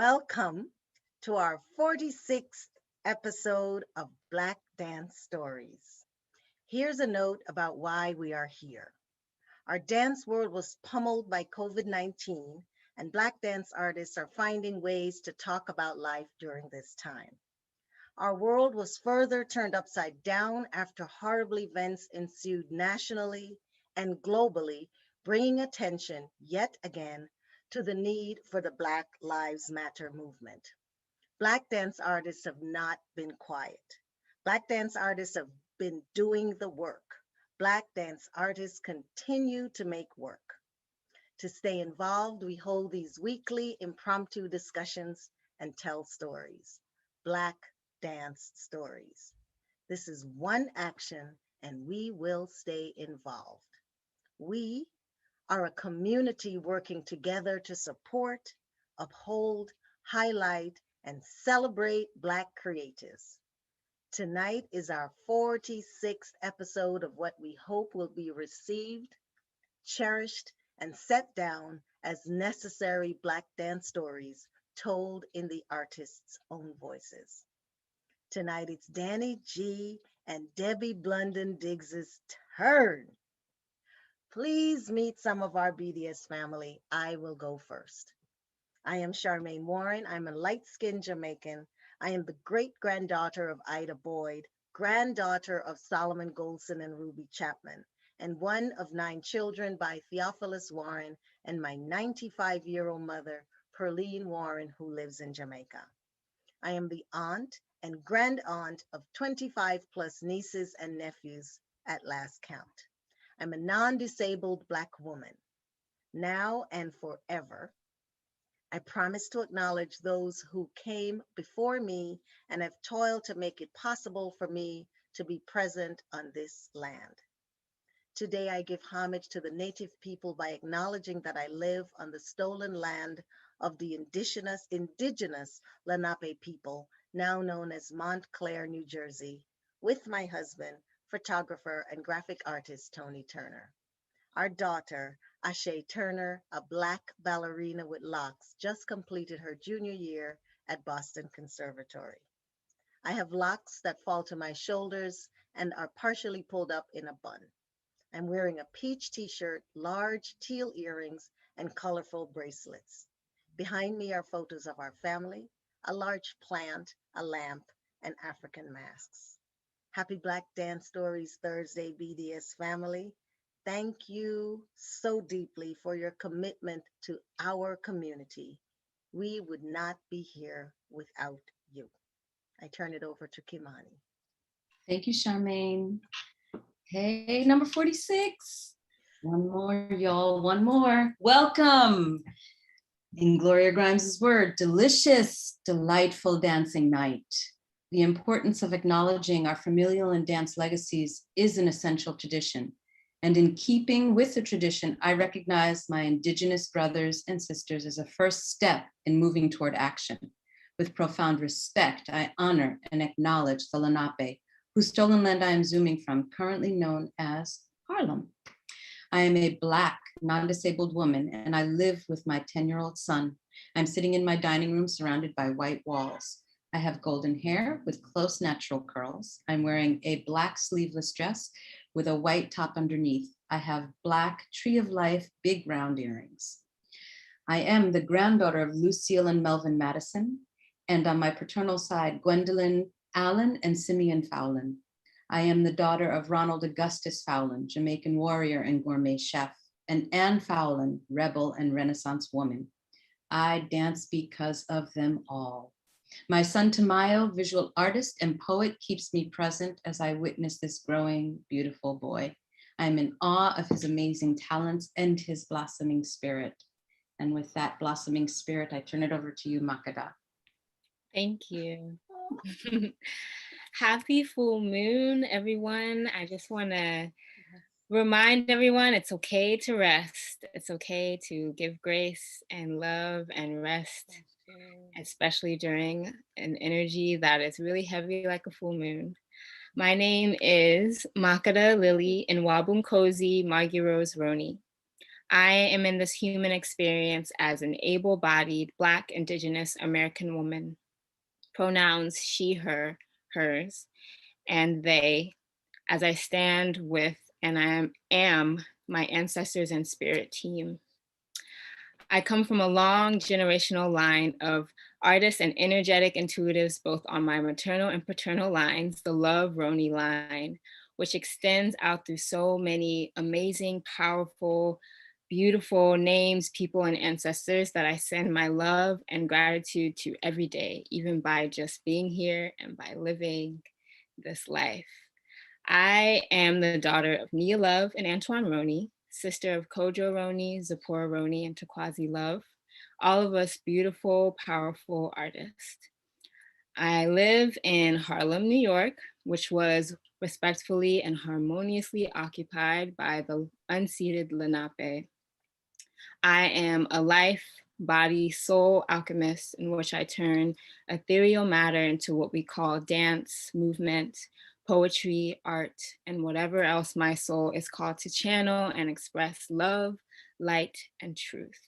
Welcome to our 46th episode of Black Dance Stories. Here's a note about why we are here. Our dance world was pummeled by COVID 19, and Black dance artists are finding ways to talk about life during this time. Our world was further turned upside down after horrible events ensued nationally and globally, bringing attention yet again to the need for the Black Lives Matter movement. Black dance artists have not been quiet. Black dance artists have been doing the work. Black dance artists continue to make work. To stay involved, we hold these weekly impromptu discussions and tell stories. Black dance stories. This is one action, and we will stay involved. We are a community working together to support, uphold, highlight, and celebrate Black creatives. Tonight is our 46th episode of what we hope will be received, cherished, and set down as necessary Black dance stories told in the artist's own voices. Tonight it's Danni Gee and Debbie Blunden-Diggs' turn. Please meet some of our BDS family. I will go first. I am Charmaine Warren. I'm a light-skinned Jamaican. I am the great-granddaughter of Ida Boyd, granddaughter of Solomon Goldson and Ruby Chapman, and one of 9 children by Theophilus Warren and my 95-year-old mother, Perline Warren, who lives in Jamaica. I am the aunt and grand aunt of 25 plus nieces and nephews at last count. I'm a non-disabled Black woman. Now and forever, I promise to acknowledge those who came before me and have toiled to make it possible for me to be present on this land. Today, I give homage to the Native people by acknowledging that I live on the stolen land of the indigenous Lenape people, now known as Montclair, New Jersey, with my husband, photographer and graphic artist Tony Turner. Our daughter, Ashay Turner, a Black ballerina with locks, just completed her junior year at Boston Conservatory. I have locks that fall to my shoulders and are partially pulled up in a bun. I'm wearing a peach t-shirt, large teal earrings, and colorful bracelets. Behind me are photos of our family, a large plant, a lamp, and African masks. Happy Black Dance Stories Thursday, BDS family. Thank you so deeply for your commitment to our community. We would not be here without you. I turn it over to Kimani. Thank you, Charmaine. Hey, number 46. One more, y'all, one more. Welcome. In Gloria Grimes' word, delicious, delightful dancing night. The importance of acknowledging our familial and dance legacies is an essential tradition. And in keeping with the tradition, I recognize my Indigenous brothers and sisters as a first step in moving toward action. With profound respect, I honor and acknowledge the Lenape, whose stolen land I am zooming from, currently known as Harlem. I am a Black, non-disabled woman, and I live with my 10-year-old son. I'm sitting in my dining room surrounded by white walls. I have golden hair with close natural curls. I'm wearing a Black sleeveless dress with a white top underneath. I have Black Tree of Life big round earrings. I am the granddaughter of Lucille and Melvin Madison, and on my paternal side, Gwendolyn Allen and Simeon Fowlin. I am the daughter of Ronald Augustus Fowlin, Jamaican warrior and gourmet chef, and Anne Fowlin, rebel and Renaissance woman. I dance because of them all. My son Tamayo, visual artist and poet, keeps me present as I witness this growing, beautiful boy. I'm in awe of his amazing talents and his blossoming spirit. And with that blossoming spirit, I turn it over to you, Makita. Thank you. Happy full moon, everyone. I just want to remind everyone it's okay to rest. It's okay to give grace and love and rest, especially during an energy that is really heavy like a full moon. My name is Makita Lily Nwabumkosi Margie Rose Roney. I am in this human experience as an able-bodied Black, Indigenous American woman. Pronouns she, her, hers, and they, as I stand with and I am my ancestors and spirit team. I come from a long generational line of artists and energetic intuitives, both on my maternal and paternal lines, the Love Roni line, which extends out through so many amazing, powerful, beautiful names, people, and ancestors that I send my love and gratitude to every day, even by just being here and by living this life. I am the daughter of Nia Love and Antoine Roney, sister of Kojo Roney, Zipporah Roney, and Takwazi Love, all of us beautiful, powerful artists. I live in Harlem, New York, which was respectfully and harmoniously occupied by the unceded Lenape. I am a life, body, soul alchemist in which I turn ethereal matter into what we call dance, movement, poetry, art, and whatever else my soul is called to channel and express love, light, and truth.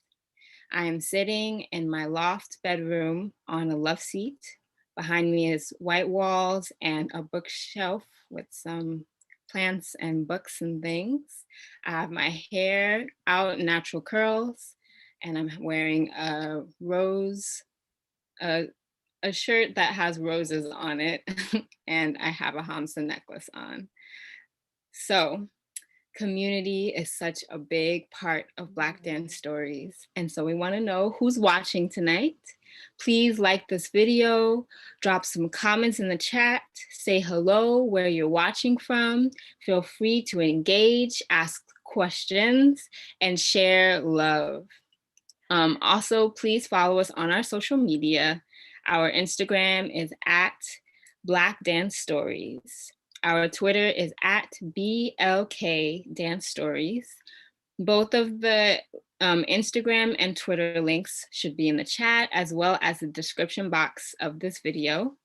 I am sitting in my loft bedroom on a love seat. Behind me is white walls and a bookshelf with some plants and books and things. I have my hair out in natural curls, and I'm wearing a rose, a shirt that has roses on it, and I have a Hamsa necklace on. So community is such a big part of Black Dance Stories. And so we want to know who's watching tonight. Please like this video, drop some comments in the chat, say hello, where you're watching from. Feel free to engage, ask questions, and share love. Also, please follow us on our social media. Our Instagram is at Black Dance Stories. Our Twitter is at BLK Dance Stories. Both of the Instagram and Twitter links should be in the chat, as well as the description box of this video.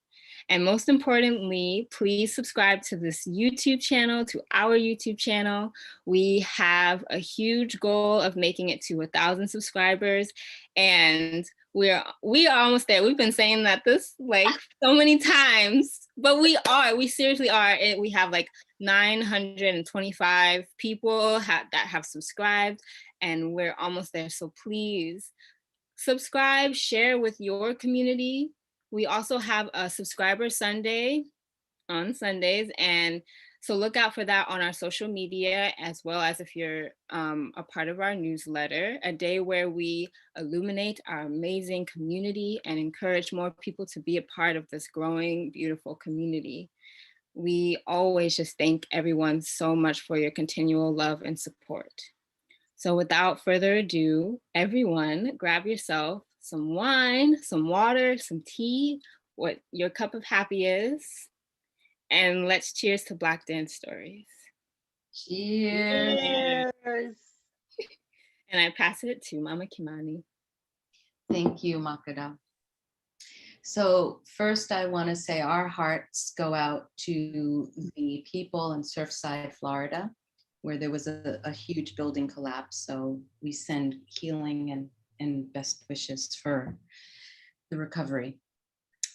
And most importantly, please subscribe to this YouTube channel, to our YouTube channel. We have a huge goal of making it to 1,000 subscribers, and we are almost there. We've been saying that this like so many times, but we seriously are. We have like 925 people that have subscribed, and we're almost there. So please subscribe, share with your community. We also have a subscriber Sunday on Sundays, and so look out for that on our social media, as well as if you're a part of our newsletter, a day where we illuminate our amazing community and encourage more people to be a part of this growing, beautiful community. We always just thank everyone so much for your continual love and support. So without further ado, everyone grab yourself some wine, some water, some tea, what your cup of happy is, and let's cheers to Black Dance Stories. Cheers. Cheers. And I pass it to Mama Kimani. Thank you, Makita. So first I want to say our hearts go out to the people in Surfside, Florida, where there was a huge building collapse. So we send healing and best wishes for the recovery.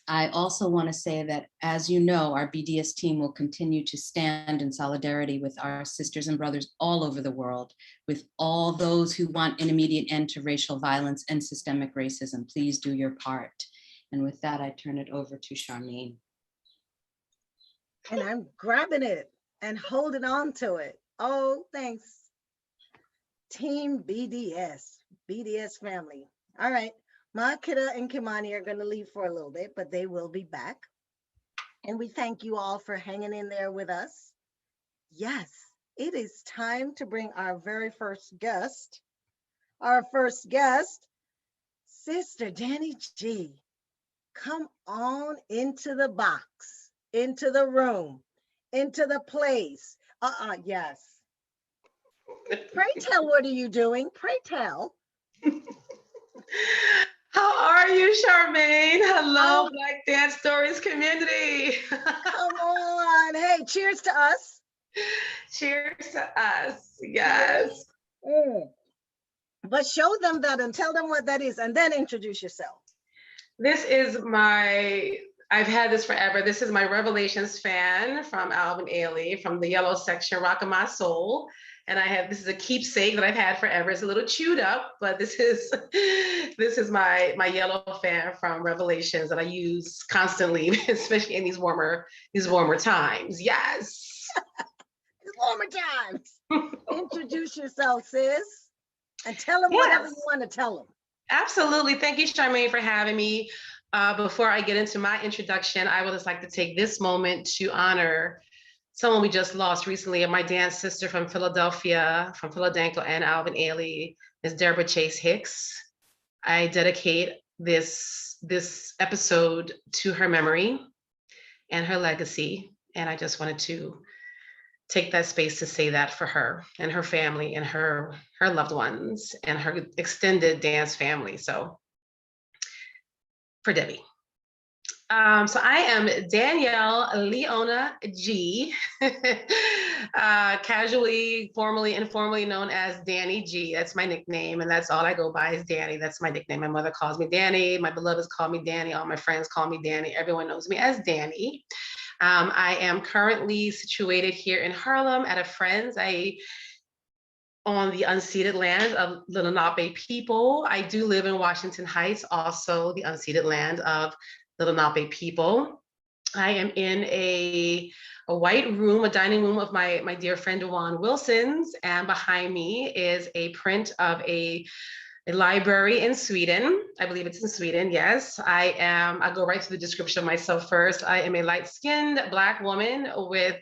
I also want to say that, as you know, our BDS team will continue to stand in solidarity with our sisters and brothers all over the world, with all those who want an immediate end to racial violence and systemic racism. Please do your part. And with that, I turn it over to Charmaine. And I'm grabbing it and holding on to it. Oh, thanks. Team BDS family. All right. Makita and Kimani are going to leave for a little bit, but they will be back. And we thank you all for hanging in there with us. Yes, it is time to bring our very first guest. Our first guest, Sister Danni Gee. Come on into the box, into the room, into the place. Yes. Pray tell, what are you doing? Pray tell. How are you, Charmaine? Hello, Black Dance Stories community. Come on. Hey, cheers to us. Cheers to us. Yes. But show them that and tell them what that is, and then introduce yourself. This is I've had this forever. This is my Revelations fan from Alvin Ailey from the yellow section, Rockin' My Soul. And this is a keepsake that I've had forever. It's a little chewed up, but this is my yellow fan from Revelations that I use constantly, especially in these warmer times. Yes. It's warmer times. Introduce yourself, sis, and tell them whatever you want to tell them. Absolutely. Thank you, Charmaine, for having me. Before I get into my introduction, I would just like to take this moment to honor someone we just lost recently, my dance sister from Philadelphia, from Philadelphia and Alvin Ailey, is Deborah Chase Hicks. I dedicate this episode to her memory and her legacy. And I just wanted to take that space to say that for her and her family and her loved ones and her extended dance family. So for Debbie. So I am Danielle Leona G, casually, formally, informally known as Danni Gee. That's my nickname, and that's all I go by is Danny. That's my nickname. My mother calls me Danny. My beloveds call me Danny. All my friends call me Danny. Everyone knows me as Danny. I am currently situated here in Harlem at a friend's. On the unceded land of the Lenape people. I do live in Washington Heights, also the unceded land of the Lenape people. I am in a white room, a dining room of my dear friend Dewan Wilson's, and behind me is a print of a library in Sweden. I believe it's in Sweden, yes. I'll go right to the description of myself first. I am a light-skinned Black woman with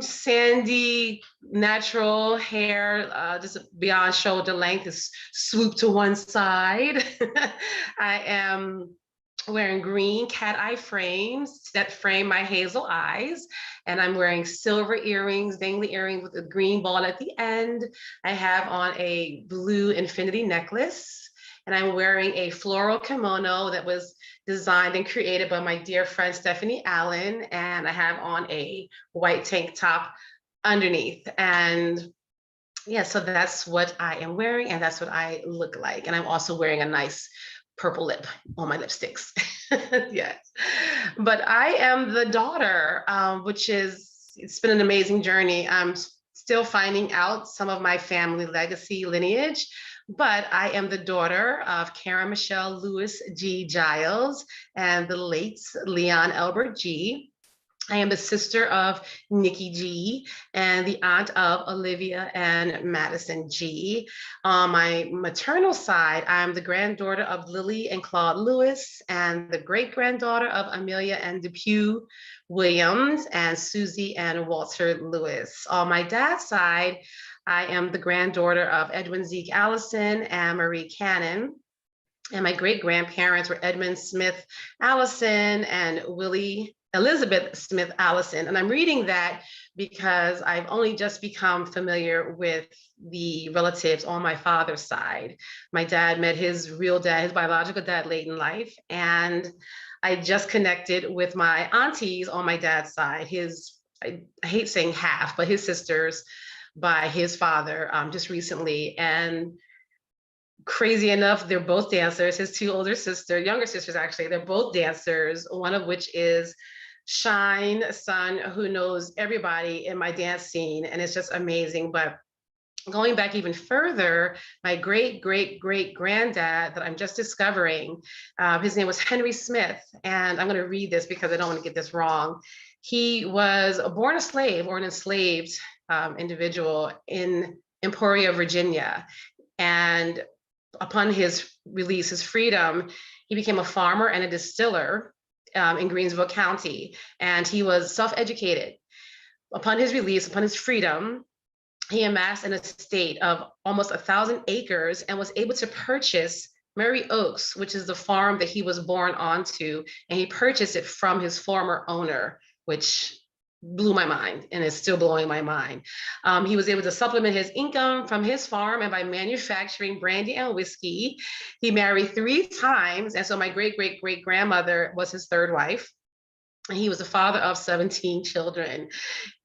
sandy, natural hair, just beyond shoulder length, is swooped to one side. I am wearing green cat eye frames that frame my hazel eyes, and I'm wearing silver earrings, dangly earrings with a green ball at the end. I have on a blue infinity necklace, and I'm wearing a floral kimono that was designed and created by my dear friend Stephanie Allen, and I have on a white tank top underneath. And yeah, so that's what I am wearing, and that's what I look like. And I'm also wearing a nice purple lip on my lipsticks. Yes, but I am the daughter, it's been an amazing journey. I'm still finding out some of my family legacy lineage, but I am the daughter of Karen Michelle Lewis G. Giles and the late Leon Elbert G. I am the sister of Nikki G and the aunt of Olivia and Madison G. On my maternal side, I'm the granddaughter of Lily and Claude Lewis and the great-granddaughter of Amelia and Depew Williams and Susie and Walter Lewis. On my dad's side, I am the granddaughter of Edwin Zeke Allison and Marie Cannon. And my great-grandparents were Edmund Smith Allison and Willie Elizabeth Smith Allison. And I'm reading that because I've only just become familiar with the relatives on my father's side. My dad met his real dad, his biological dad, late in life. And I just connected with my aunties on my dad's side, I hate saying half, but his sisters by his father just recently. And crazy enough, they're both dancers. His two younger sisters actually, they're both dancers, one of which is Shine, son, who knows everybody in my dance scene, and it's just amazing. But going back even further, my great-great-great-granddad that I'm just discovering, his name was Henry Smith, and I'm going to read this because I don't want to get this wrong. He was born a slave or an enslaved individual in Emporia, Virginia, and upon his release, his freedom, he became a farmer and a distiller in Greensville County, and he was self-educated. Upon his release, upon his freedom, he amassed an estate of almost 1,000 acres and was able to purchase Murray Oaks, which is the farm that he was born onto, and he purchased it from his former owner, which blew my mind and is still blowing my mind. He was able to supplement his income from his farm and by manufacturing brandy and whiskey. He married 3 times, and so my great-great-great-grandmother was his 3rd wife. He was the father of 17 children.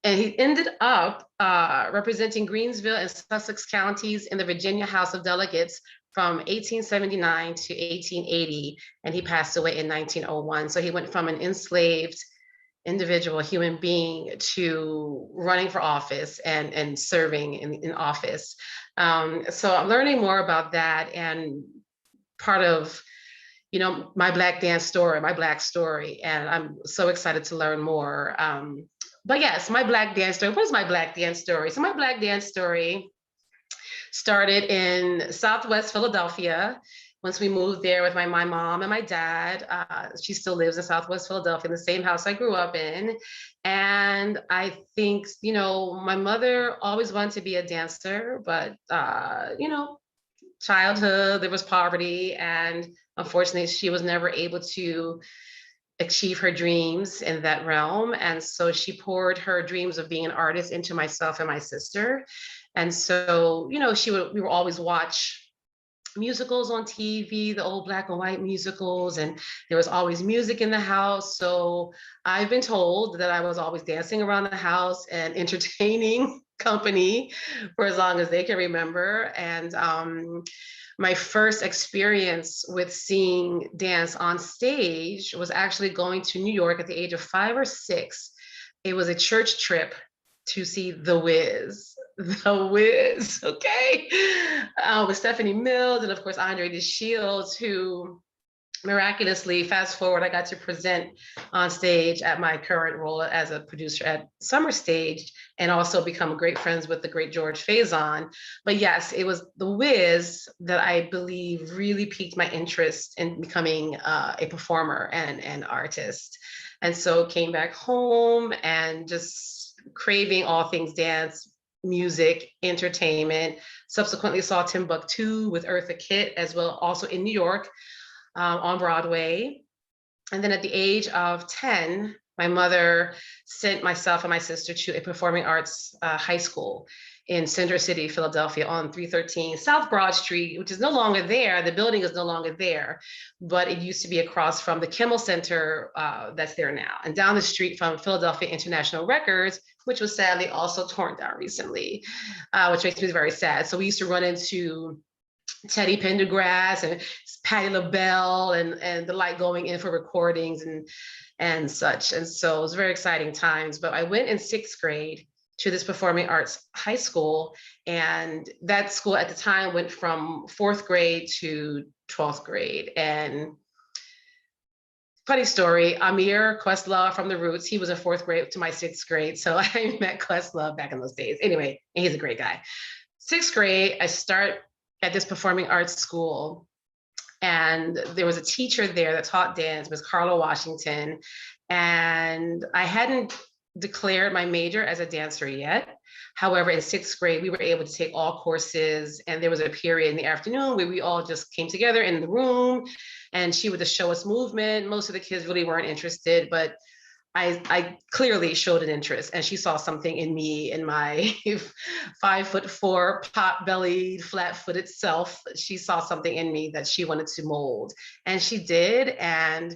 And he ended up representing Greensville and Sussex counties in the Virginia House of Delegates from 1879 to 1880. And he passed away in 1901. So he went from an enslaved individual, human being, to running for office and serving in office. So I'm learning more about that, and part of, you know, my Black dance story, my Black story, and I'm so excited to learn more. But yes, my Black dance story. What is my Black dance story? So my Black dance story started in Southwest Philadelphia. Once we moved there with my mom and my dad, she still lives in Southwest Philadelphia in the same house I grew up in. And I think, you know, my mother always wanted to be a dancer, but, you know, childhood, there was poverty, and unfortunately, she was never able to achieve her dreams in that realm. And so she poured her dreams of being an artist into myself and my sister. And so, you know, we would always watch musicals on TV, the old black and white musicals, and there was always music in the house. So I've been told that I was always dancing around the house and entertaining company for as long as they can remember. And my first experience with seeing dance on stage was actually going to New York at the age of 5 or 6. It was a church trip to see The Wiz. The Wiz, okay? With Stephanie Mills and of course Andre DeShields, who miraculously, fast forward, I got to present on stage at my current role as a producer at SummerStage, and also become great friends with the great George Faison. But yes, it was The Wiz that I believe really piqued my interest in becoming a performer and an artist. And so came back home and just craving all things dance, music, entertainment. Subsequently saw Timbuktu with Eartha Kitt as well, also in New York, on Broadway. And then at the age of 10, my mother sent myself and my sister to a performing arts high school in Center City, Philadelphia, on 313 South Broad Street, which is no longer there. The building is no longer there, but it used to be across from the Kimmel Center that's there now, and down the street from Philadelphia International Records, which was sadly also torn down recently, which makes me very sad. So we used to run into Teddy Pendergrass and Patti LaBelle and the like, going in for recordings and such. And so it was very exciting times. But I went in 6th grade to this performing arts high school, and that school at the time went from 4th grade to 12th grade. And funny story, Amir Questlove from The Roots, he was in 4th grade to my 6th grade. So I met Questlove back in those days. Anyway, and he's a great guy. 6th grade, I start at this performing arts school, and there was a teacher there that taught dance, Miss Carla Washington, and I hadn't declared my major as a dancer yet. However, in 6th grade, we were able to take all courses, and there was a period in the afternoon where we all just came together in the room, and she would just show us movement. Most of the kids really weren't interested, but I clearly showed an interest, and she saw something in me, in my 5'4", pot-bellied, flat-footed self. She saw something in me that she wanted to mold, and she did. And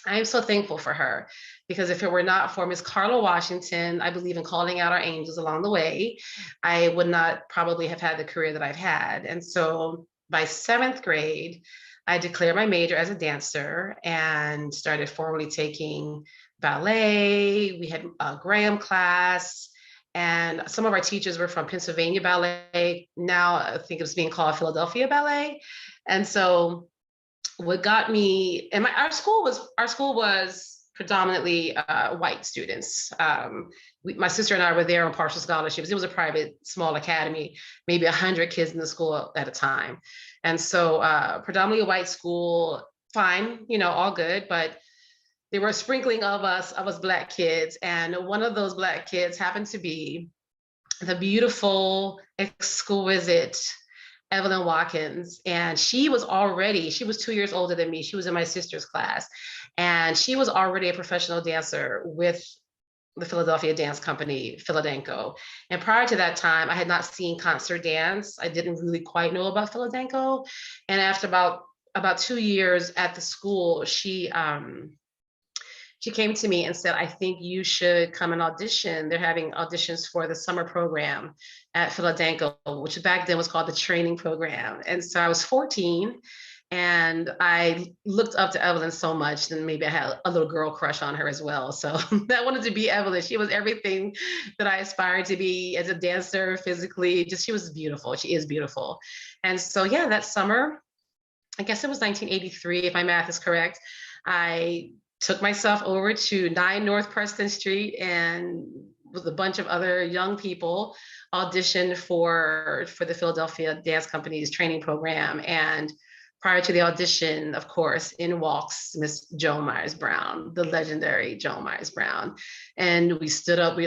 I'm so thankful for her, because if it were not for Miss Carla Washington, I believe in calling out our angels along the way, I would not probably have had the career that I've had. And so by 7th grade, I declared my major as a dancer and started formally taking ballet. We had a Graham class, and some of our teachers were from Pennsylvania Ballet. Now I think it's being called Philadelphia Ballet. And so what got me, and our school was predominantly white students. My sister and I were there on partial scholarships. It was a private small academy, maybe 100 kids in the school at a time. And so predominantly a white school, fine, you know, all good, but there were a sprinkling of us Black kids. And one of those Black kids happened to be the beautiful, exquisite Evelyn Watkins. And she was 2 years older than me. She was in my sister's class. And she was already a professional dancer with the Philadelphia dance company, Philadanco. And prior to that time, I had not seen concert dance. I didn't really quite know about Philadanco. And after about 2 years at the school, she came to me and said, I think you should come and audition. They're having auditions for the summer program at Philadelphia, which back then was called the training program. And so I was 14 and I looked up to Evelyn so much, and maybe I had a little girl crush on her as well. So I wanted to be Evelyn. She was everything that I aspired to be as a dancer, physically. Just she was beautiful. She is beautiful. And so yeah, that summer, I guess it was 1983, if my math is correct, I took myself over to 9 North Preston Street and with a bunch of other young people auditioned for the Philadelphia Dance Company's training program. And prior to the audition, of course, in walks Miss Joan Myers Brown, the legendary Joan Myers Brown. And we stood up,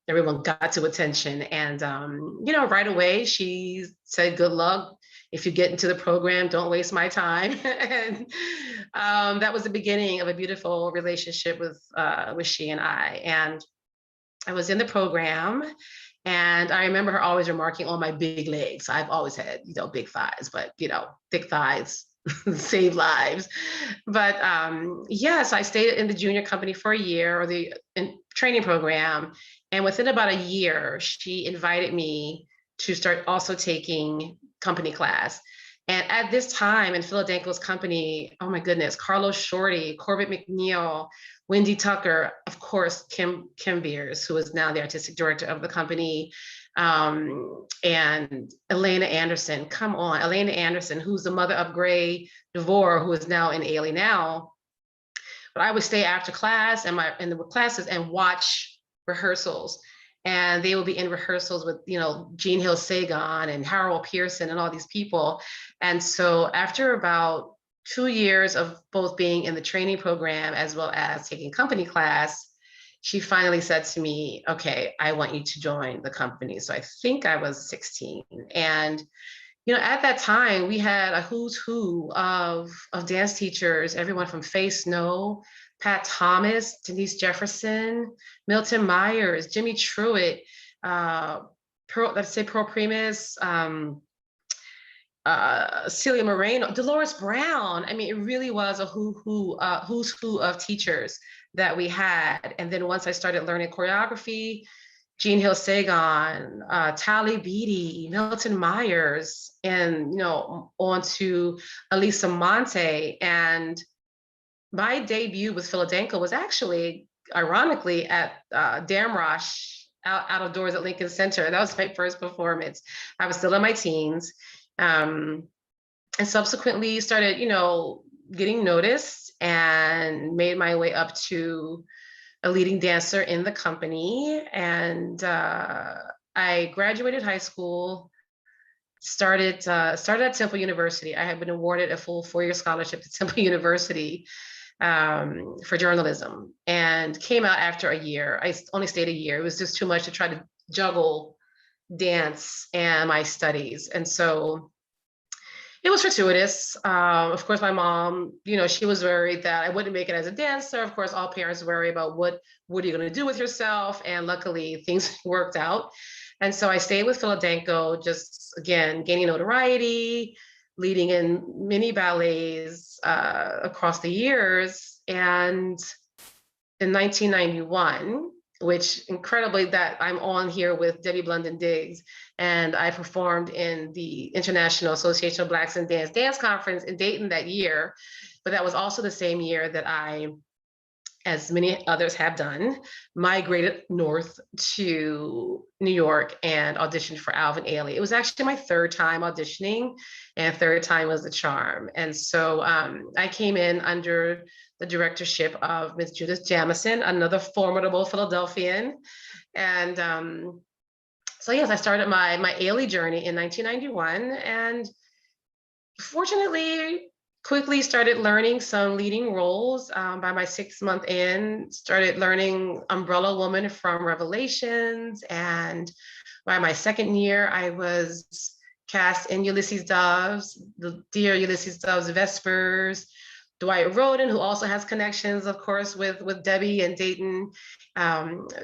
everyone got to attention. And, right away, she said, good luck. If you get into the program, don't waste my time. And that was the beginning of a beautiful relationship with she and I. And I was in the program. And I remember her always remarking on my big legs. I've always had, big thighs, but, thick thighs save lives. But yes, I stayed in the junior company for a year, or the training program. And within about a year, she invited me to start also taking company class. And at this time in Philadelphia's company, oh my goodness, Carlos Shorty, Corbett McNeil, Wendy Tucker, of course, Kim Beers, who is now the artistic director of the company, and Elena Anderson. Come on, Elena Anderson, who's the mother of Gray DeVore, who is now in Ailey now. But I would stay after class and in the classes and watch rehearsals. And they will be in rehearsals with, Jean Hill Sagon and Harold Pearson and all these people. And so after about 2 years of both being in the training program as well as taking company class, she finally said to me, okay, I want you to join the company. So I think I was 16. And, at that time we had a who's who of dance teachers, everyone from Faye Snow, Pat Thomas, Denise Jefferson, Milton Myers, Jimmy Truitt, Pearl Primus, Celia Moreno, Dolores Brown. I mean, it really was a who's who of teachers that we had. And then once I started learning choreography, Jean Hill Sagon, Tally Beatty, Milton Myers, and on to Elisa Monte. And my debut with Philadelphia was actually, ironically, at Damrosch out of doors at Lincoln Center. That was my first performance. I was still in my teens. And subsequently started, getting noticed and made my way up to a leading dancer in the company. And I graduated high school, started at Temple University. I had been awarded a full 4-year scholarship to Temple University for journalism, and came out after a year. I only stayed a year. It was just too much to try to juggle dance and my studies. And so it was fortuitous. Of course, my mom, she was worried that I wouldn't make it as a dancer. Of course, all parents worry about what are you going to do with yourself? And luckily things worked out. And so I stayed with Philadelphia, just again, gaining notoriety, leading in many ballets across the years. And in 1991, which incredibly that I'm on here with Debbie Blunden-Diggs, and I performed in the International Association of Blacks in Dance Conference in Dayton that year. But that was also the same year that I, as many others have done, migrated north to New York and auditioned for Alvin Ailey. It was actually my 3rd time auditioning, and 3rd time was the charm. And so I came in under the directorship of Ms. Judith Jamison, another formidable Philadelphian. And so yes, I started my Ailey journey in 1991, and fortunately, quickly started learning some leading roles. By my 6th month in, started learning Umbrella Woman from Revelations. And by my 2nd year, I was cast in Ulysses Doves, the Dear Ulysses Doves Vespers. Dwight Roden, who also has connections, of course, with Debbie and Dayton,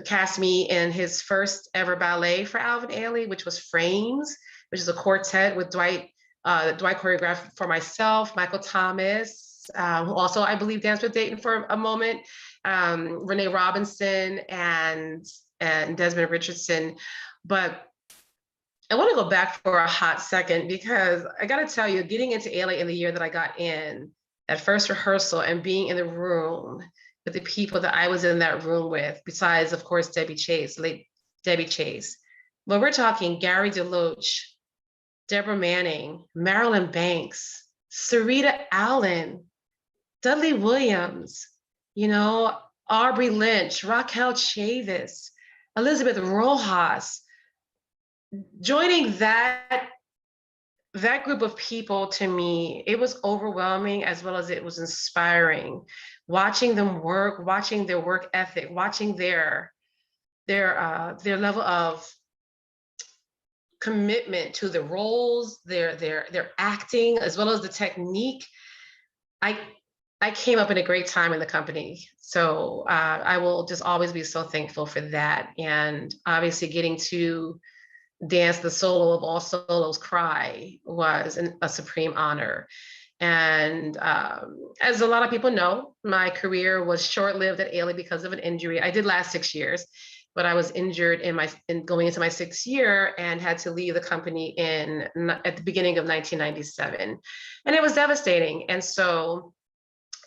cast me in his first ever ballet for Alvin Ailey, which was Frames, which is a quartet with Dwight choreographed for myself, Michael Thomas, who also, I believe, danced with Dayton for a moment, Renee Robinson and Desmond Richardson. But I want to go back for a hot second, because I got to tell you, getting into Ailey in the year that I got in, at first rehearsal, and being in the room with the people that I was in that room with, besides, of course, Debbie Chase, late Debbie Chase. Well, we're talking Gary DeLoach, Deborah Manning, Marilyn Banks, Sarita Allen, Dudley Williams, you know, Aubrey Lynch, Raquel Chavis, Elizabeth Rojas. Joining that group of people, to me, it was overwhelming as well as it was inspiring. Watching them work, watching their work ethic, watching their level of commitment to the roles, their acting, as well as the technique. I came up in a great time in the company. So I will just always be so thankful for that. And obviously getting to dance the solo of all solos, Cry, was a supreme honor. And as a lot of people know, my career was short-lived at Ailey because of an injury. I did last 6 years, but I was injured in going into my 6th year and had to leave the company at the beginning of 1997. And it was devastating. And so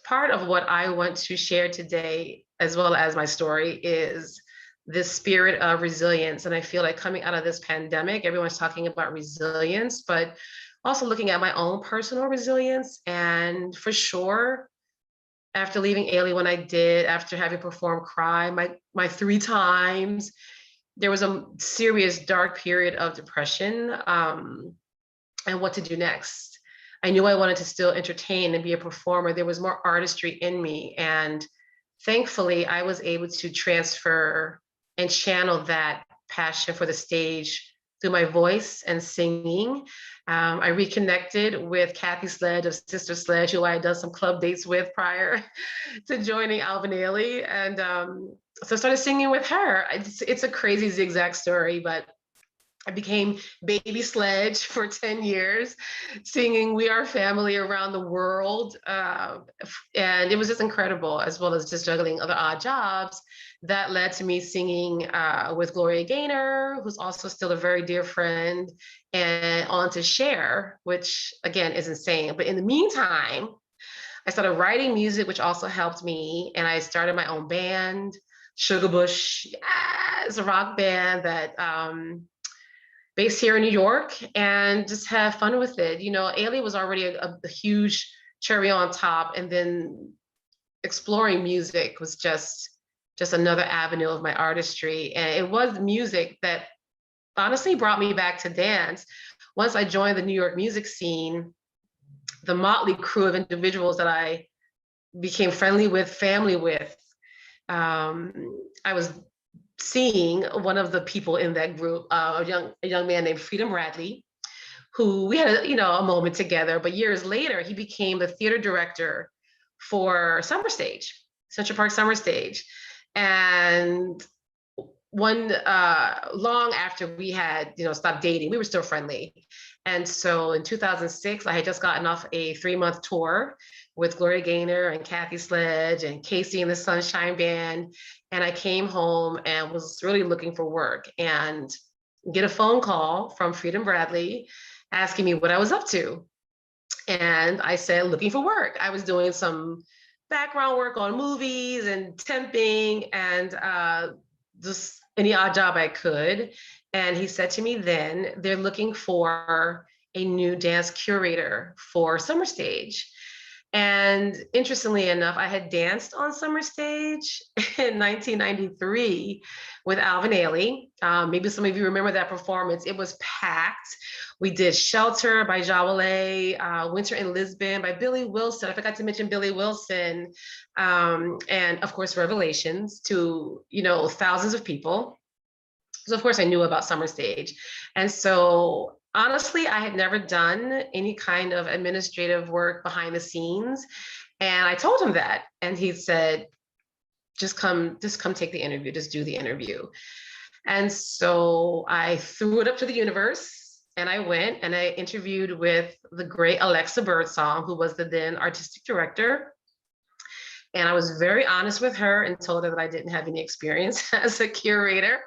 part of what I want to share today, as well as my story, is this spirit of resilience. And I feel like coming out of this pandemic, everyone's talking about resilience, but also looking at my own personal resilience. And for sure, after leaving Ailey when I did, after having performed Cry my 3 times, there was a serious dark period of depression, and what to do next. I knew I wanted to still entertain and be a performer. There was more artistry in me. And thankfully, I was able to transfer and channel that passion for the stage through my voice and singing. I reconnected with Kathy Sledge of Sister Sledge, who I had done some club dates with prior to joining Alvin Ailey. And so I started singing with her. It's a crazy zigzag story, but I became Baby Sledge for 10 years, singing We Are Family around the world. And it was just incredible, as well as just juggling other odd jobs. That led to me singing with Gloria Gaynor, who's also still a very dear friend, and on to Cher, which again is insane. But in the meantime, I started writing music, which also helped me. And I started my own band, Sugar Bush. It's a rock band that based here in New York, and just have fun with it. You know, Ailey was already a huge cherry on top, and then exploring music was just another avenue of my artistry. And it was music that honestly brought me back to dance. Once I joined the New York music scene, the motley crew of individuals that I became friendly with, family with, I was seeing one of the people in that group, a young man named Freedom Radley, who we had a moment together. But years later, he became the theater director for SummerStage, Central Park SummerStage. And long after we had stopped dating, we were still friendly. And so in 2006, I had just gotten off a 3-month tour with Gloria Gaynor and Kathy Sledge and Casey and the Sunshine Band. And I came home and was really looking for work, and get a phone call from Freedom Bradley asking me what I was up to. And I said, looking for work. I was doing some background work on movies and temping and just any odd job I could. And he said to me then, they're looking for a new dance curator for SummerStage. And interestingly enough, I had danced on SummerStage in 1993 with Alvin Ailey. Maybe some of you remember that performance. It was packed. We did Shelter by Jawale, Winter in Lisbon by Billy Wilson. I forgot to mention Billy Wilson. And of course, Revelations to, thousands of people. So of course I knew about SummerStage. And so honestly, I had never done any kind of administrative work behind the scenes. And I told him that. And he said, just come take the interview, just do the interview. And so I threw it up to the universe, and I went and I interviewed with the great Alexa Birdsong, who was the then artistic director. And I was very honest with her and told her that I didn't have any experience as a curator,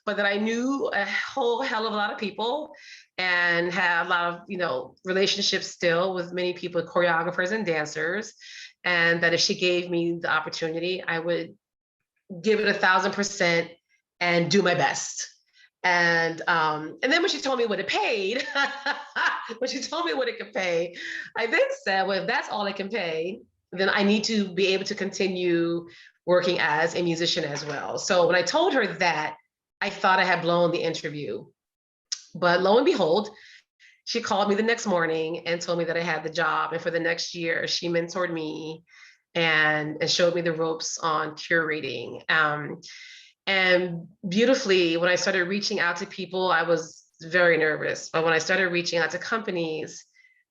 but that I knew a whole hell of a lot of people and had a lot of, relationships still with many people, choreographers and dancers. And that if she gave me the opportunity, I would give it 1,000% and do my best. And then when she told me what it paid, when she told me what it could pay, I then said, well, if that's all it can pay, then I need to be able to continue working as a musician as well. So when I told her that, I thought I had blown the interview. But lo and behold, she called me the next morning and told me that I had the job. And for the next year, she mentored me and showed me the ropes on curating. And beautifully, when I started reaching out to people, I was very nervous. But when I started reaching out to companies,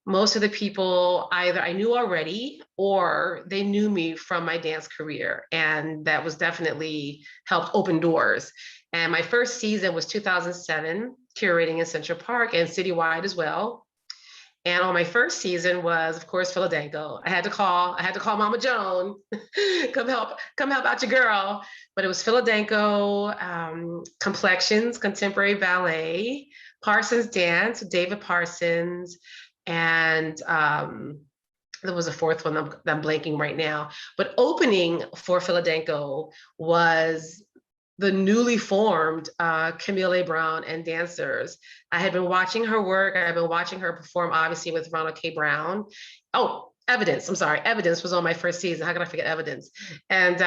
most of the people either I knew already or they knew me from my dance career. And that was definitely helped open doors. And my first season was 2007, curating in Central Park and citywide as well. And on my first season was, of course, Philadelphia. I had to call Mama Joan, come help out your girl. But it was Philadelphia, Complexions, Contemporary Ballet, Parsons Dance, David Parsons, and there was a fourth one that I'm blanking right now. But opening for Philadelphia was the newly formed Camille Brown and Dancers. I had been watching her work. I've been watching her perform, obviously, with Ronald K. Brown. Oh, Evidence. I'm sorry. Evidence was on my first season. How could I forget Evidence? And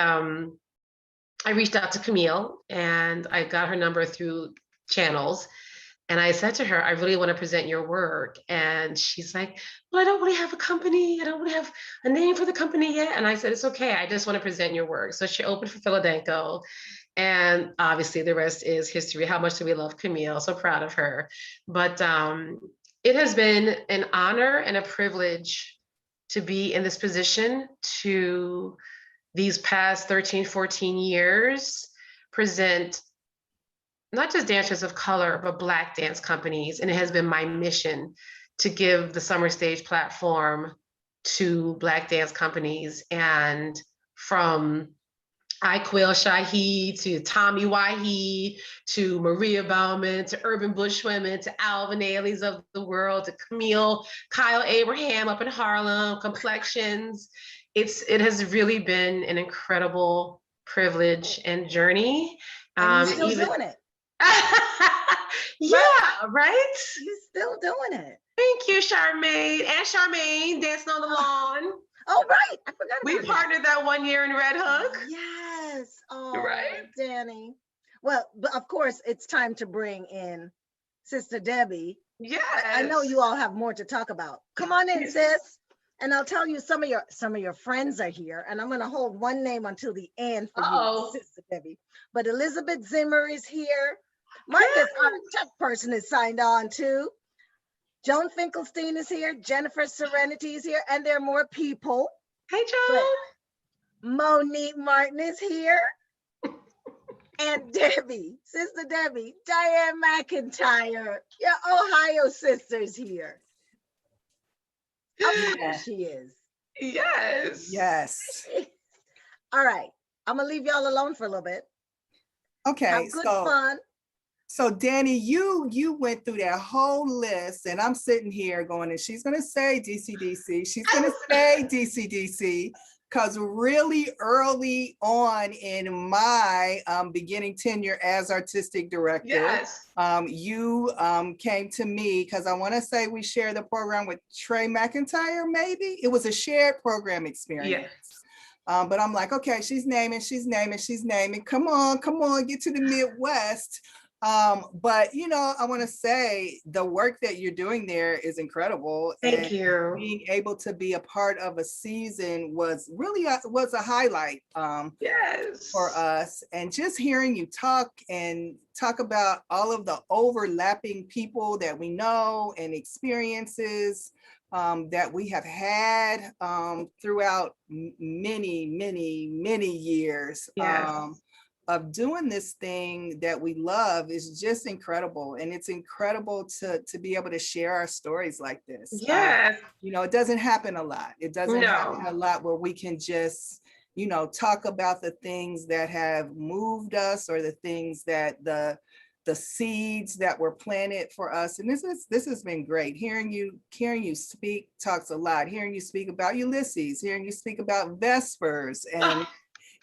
I reached out to Camille and I got her number through channels. And I said to her, I really want to present your work. And she's like, well, I don't really have a company. I don't really have a name for the company yet. And I said, it's okay. I just want to present your work. So she opened for Philadelphia. And obviously the rest is history. How much do we love Camille? So proud of her. But it has been an honor and a privilege to be in this position to these past 13, 14 years, present not just dancers of color, but Black dance companies. And it has been my mission to give the SummerStage platform to Black dance companies. And from Iquil Shahi to Tommy Wahi to Maria Bauman to Urban Bushwomen to Alvin Ailey's of the world to Camille, Kyle Abraham up in Harlem, Complexions. It has really been an incredible privilege and journey. And you're still doing it. Yeah, right? You're still doing it. Thank you, Charmaine. And Charmaine, dancing on the lawn. Oh, right. I forgot about We partnered that 1 year in Red Hook. Yes. Oh, Right. Danny. Well, but of course, it's time to bring in Sister Debbie. Yes. I know you all have more to talk about. Come on in, sis. And I'll tell you some of your friends are here, and I'm going to hold one name until the end for you, Sister Debbie. But Elizabeth Zimmer is here. Marcus, our tech person, is signed on too. Joan Finkelstein is here. Jennifer Serenity is here, and there are more people. Hey, Joan. Monique Martin is here. And Debbie, Sister Debbie, Diane McIntyre, your Ohio sisters here. Of course she is. Yes. Yes. All right. I'm going to leave y'all alone for a little bit. Okay. Have good fun. So Danny, you went through that whole list, and I'm sitting here going, and she's going to say DCDC. She's going to say DCDC, because really early on in my beginning tenure as artistic director, Yes. You came to me because I want to say we shared the program with Trey McIntyre, maybe. It was a shared program experience. Yes. But I'm like, okay, she's naming. Come on, get to the Midwest. But I want to say the work that you're doing there is incredible. Thank you. Being able to be a part of a season was really a highlight Yes. for us. And just hearing you talk about all of the overlapping people that we know and experiences that we have had throughout many years. Yes. Of doing this thing that we love is just incredible. And it's incredible to be able to share our stories like this. Yes. It doesn't happen a lot. It doesn't happen a lot where we can just talk about the things that have moved us, or the things that the seeds that were planted for us. And this has been great. Hearing you speak talks a lot. Hearing you speak about Ulysses, hearing you speak about Vespers, and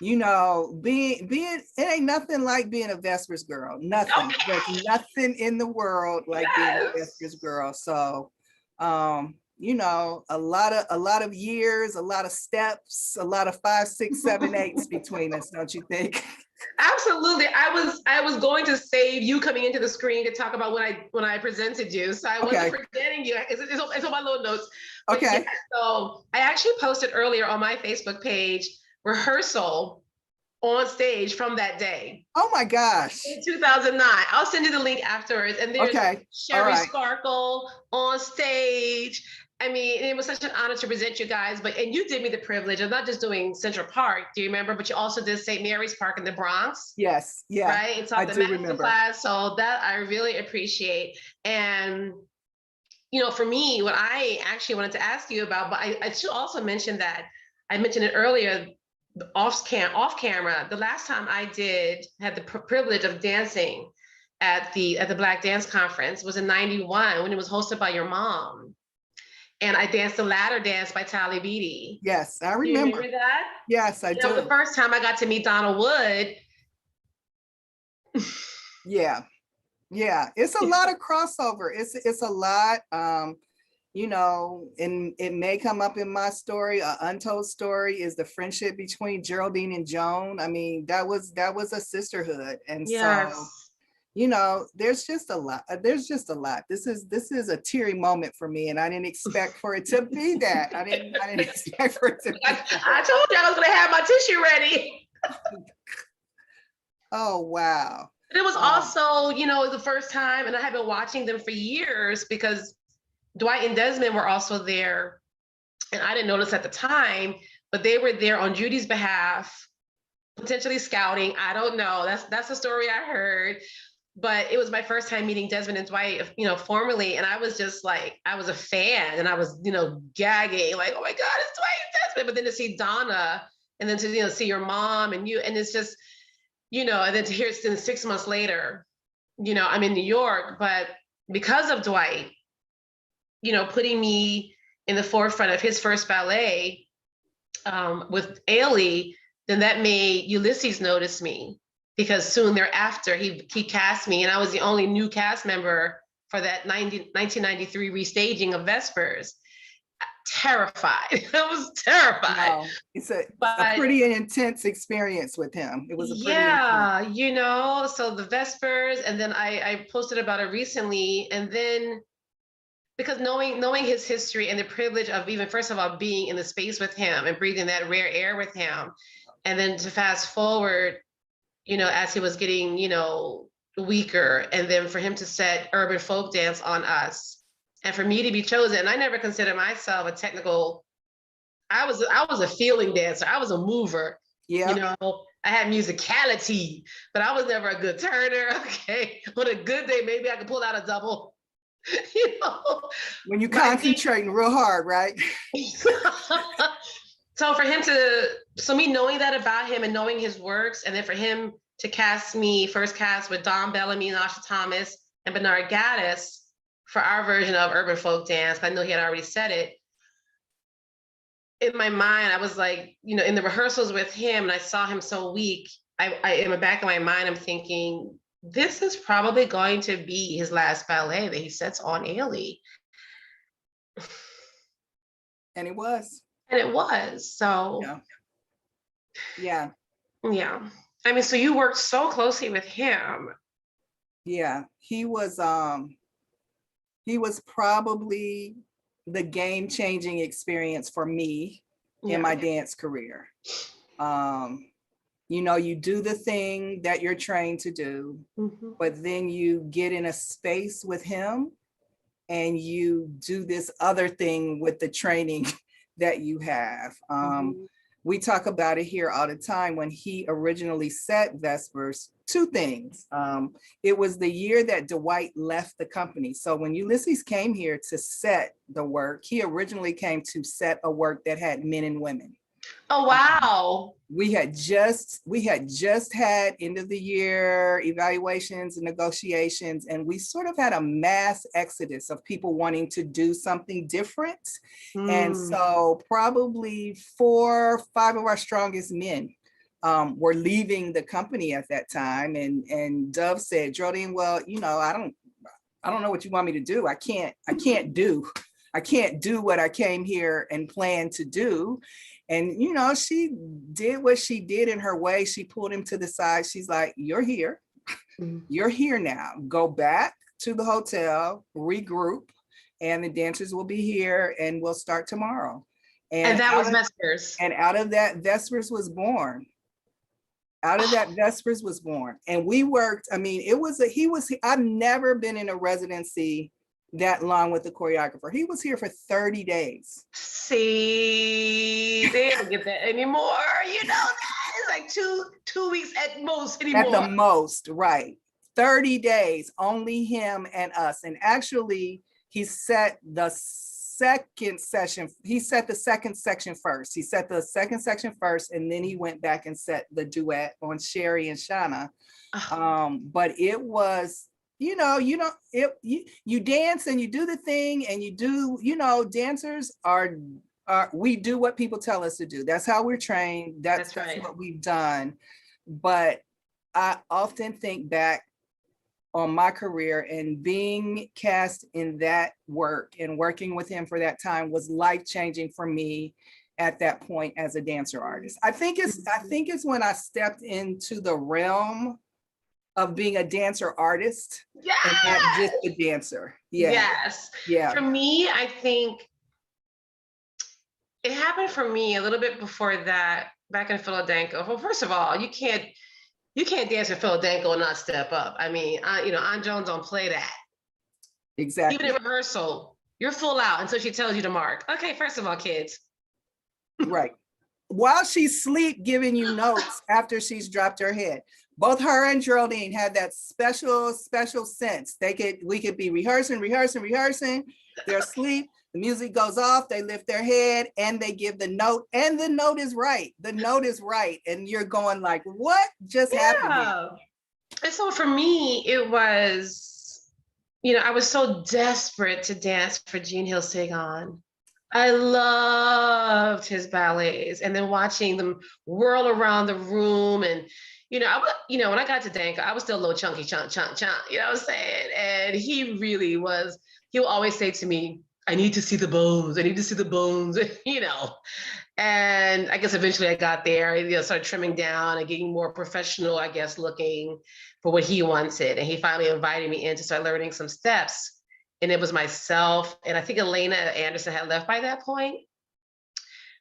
being it ain't nothing like being a Vespers girl. Nothing. There's nothing in the world like being a Vespers girl. So a lot of years, a lot of steps, a lot of 5, 6, 7, 8s between us, don't you think? Absolutely. I was going to save you coming into the screen to talk about when I presented you. So I wasn't forgetting you. It's on my little notes. But okay. Yeah, so I actually posted earlier on my Facebook page rehearsal on stage from that day. Oh my gosh. In 2009. I'll send you the link afterwards. And there's Sherry Sparkle on stage. I mean, it was such an honor to present you guys, and you did me the privilege of not just doing Central Park, do you remember? But you also did St. Mary's Park in the Bronx. Yes, yeah. Right? It's on the master class. So that I really appreciate. And, for me, what I actually wanted to ask you about, but I should also mention that I mentioned it earlier, off camera, the last time I had the privilege of dancing at the Black Dance Conference was in 91 when it was hosted by your mom. And I danced the ladder dance by Tally Beatty. Yes, I remember. Do you remember that? Yes, I do. The first time I got to meet Donna Wood. Yeah. It's a lot of crossover. It's a lot. And it may come up in my story. An untold story is the friendship between Geraldine and Joan. I mean, that was a sisterhood. And so there's just a lot. This is a teary moment for me, and I didn't expect for it to be that. I didn't expect for it to be that. I told you I was gonna have my tissue ready. Oh wow. But it was also, the first time, and I have been watching them for years because Dwight and Desmond were also there, and I didn't notice at the time, but they were there on Judy's behalf, potentially scouting. I don't know. That's the story I heard. But it was my first time meeting Desmond and Dwight, formally. And I was just like, I was a fan, and I was, gagging, like, oh my God, it's Dwight and Desmond. But then to see Donna, and then to, see your mom and you, and it's just, and then to hear it 6 months later, I'm in New York, but because of Dwight, putting me in the forefront of his first ballet with Ailey, then that made Ulysses notice me. Because soon thereafter, he cast me, and I was the only new cast member for that 1993 restaging of Vespers. Terrified. I was terrified. Wow. It's a pretty intense experience with him. It was a pretty intense. So the Vespers, and then I posted about it recently, and then because knowing his history and the privilege of even, first of all, being in the space with him and breathing that rare air with him, and then to fast forward, as he was getting, weaker, and then for him to set urban folk dance on us, and for me to be chosen. And I never considered myself a technical. I was a feeling dancer. I was a mover. Yeah. I had musicality, but I was never a good turner. Okay, on a good day, maybe I could pull out a double. When you concentrating real hard, right? So for him me knowing that about him and knowing his works, and then for him to first cast with Don Bellamy, Nasha Thomas, and Bernard Gaddis for our version of urban folk dance, I know he had already said it. In my mind, I was like, in the rehearsals with him, and I saw him so weak, I in the back of my mind, I'm thinking, this is probably going to be his last ballet that he sets on Ailey. And it was. So yeah. I mean, so you worked so closely with him. Yeah, he was probably the game-changing experience for me in my dance career. You do the thing that you're trained to do, but then you get in a space with him and you do this other thing with the training that you have. We talk about it here all the time. When he originally set Vespers, two things. It was the year that Dwight left the company. So when Ulysses came here to set the work, he originally came to set a work that had men and women. Oh, wow. We had just had end of the year evaluations and negotiations, and we sort of had a mass exodus of people wanting to do something different. And so probably 4 or 5 of our strongest men were leaving the company at that time. And Dove said, Geraldine, well, you know, I don't know what you want me to do. I can't do what I came here and planned to do. And, you know, she did what she did in her way. She pulled him to the side. She's like, you're here. You're here now. Go back to the hotel, regroup, and the dancers will be here and we'll start tomorrow. And that was Vespers. And out of that, Vespers was born. And we worked, I mean, I've never been in a residency that long with the choreographer. He was here for 30 days. See, they don't get that anymore. You know, that is like two weeks at most anymore. At the most, right. 30 days, only him and us. And actually, he set the second section first. He set the second section first, and then he went back and set the duet on Sherry and Shauna. But it was, you dance and you do the thing and you do, dancers we do what people tell us to do. That's how we're trained. That's right. What we've done. But I often think back on my career, and being cast in that work and working with him for that time was life-changing for me at that point as a dancer artist. I think it's when I stepped into the realm of being a dancer artist, and not just a dancer. Yes. For me, I think it happened for me a little bit before that, back in Philadelphia. Well, first of all, you can't dance in Philadelphia and not step up. I mean, Aunt Jones don't play that. Exactly. Even in rehearsal, you're full out until she tells you to mark. Okay, first of all, kids. Right. While she's asleep, giving you notes after she's dropped her head. Both her and Geraldine had that special sense. We could be rehearsing. They're asleep. The music goes off. They lift their head and they give the note, and the note is right. And you're going like, what just happened here? And so for me, it was, I was so desperate to dance for Gene Hillsagon. I loved his ballets, and then watching them whirl around the room. And when I got to Danko, I was still a little chunky, chunk. You know what I'm saying? And he really was. He'll always say to me, "I need to see the bones. I need to see the bones." And I guess eventually I got there. Started trimming down and getting more professional, I guess, looking for what he wanted. And he finally invited me in to start learning some steps. And it was myself, and I think Elena Anderson had left by that point.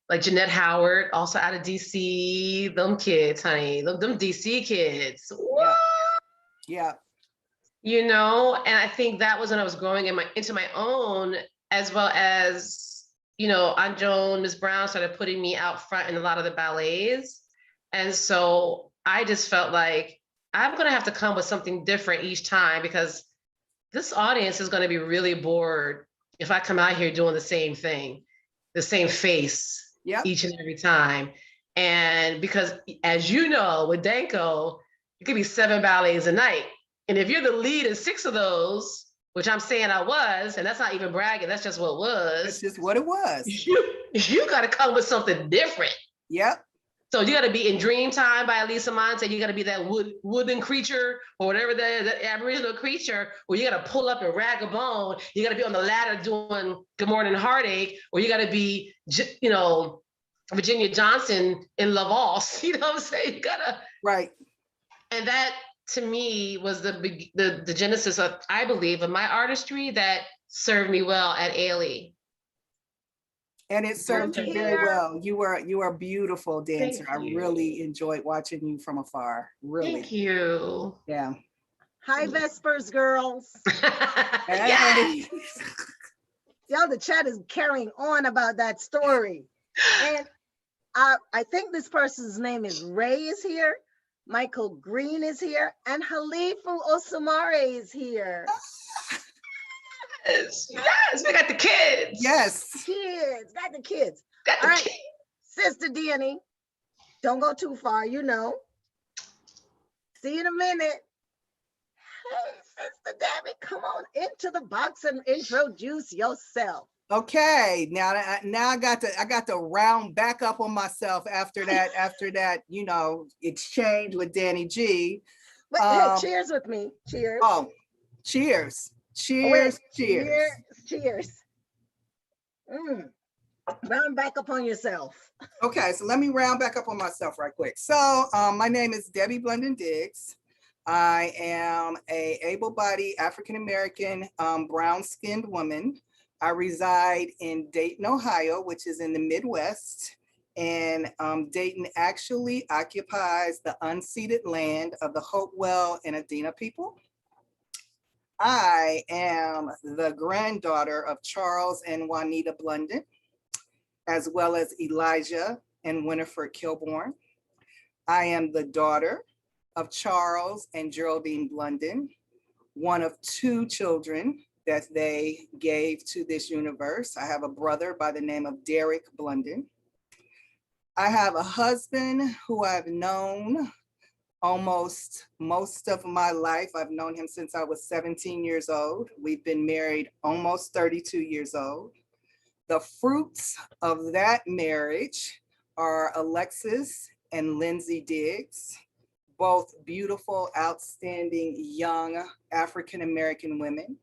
Like Jeanette Howard, also out of DC. Them kids, honey, them DC kids. What? Yeah. And I think that was when I was growing into my own, as well as, Aunt Joan, Miss Brown started putting me out front in a lot of the ballets. And so I just felt like I'm going to have to come with something different each time, because this audience is going to be really bored if I come out here doing the same thing, the same face each and every time. And because, as you know, with Danko, it could be 7 ballets a night. And if you're the lead in 6 of those, which I'm saying I was, and that's not even bragging, that's just what it was. That's just what it was. You got to come with something different. Yep. So you got to be in Dreamtime by Elisa Monte. You got to be that wooden creature, or whatever that Aboriginal creature, or you got to pull up and rag a bone. You got to be on the ladder doing Good Morning Heartache, or you got to be, Virginia Johnson in La Valse. You know what I'm saying? You gotta. Right. And that, to me, was the genesis of, I believe, of my artistry that served me well at Ailey. And it served you very well. You were a beautiful dancer. I really enjoyed watching you from afar. Really. Thank you. Yeah. Hi, Vespers girls. Hey. Y'all, the chat is carrying on about that story. And I think this person's name is Ray is here. Michael Green is here. And Halifu Osumare is here. Yes, we got the kids. Yes. Kids, got the kids. Got the kids. Sister Danny. Don't go too far, you know. See you in a minute. Hey, Sister Debbie, come on into the box and introduce yourself. Okay, now I got to round back up on myself after that exchange with Danny G. But hey, cheers with me. Cheers. Oh, cheers. Oh, wait, Cheers. cheers. Round back up on yourself. Okay, so let me round back up on myself right quick. So my name is Debbie Blunden-Diggs. I am a able-bodied African-American brown-skinned woman. I reside in Dayton, Ohio, which is in the Midwest. And Dayton actually occupies the unceded land of the Hopewell and Adena people. I am the granddaughter of Charles and Juanita Blunden, as well as Elijah and Winifred Kilborn. I am the daughter of Charles and Geraldine Blunden, one of two children that they gave to this universe. I have a brother by the name of Derek Blunden. I have a husband who I've known almost most of my life. I've known him since I was 17 years old. We've been married almost 32 years old. The fruits of that marriage are Alexis and Lindsay Diggs, both beautiful, outstanding, young African-American women.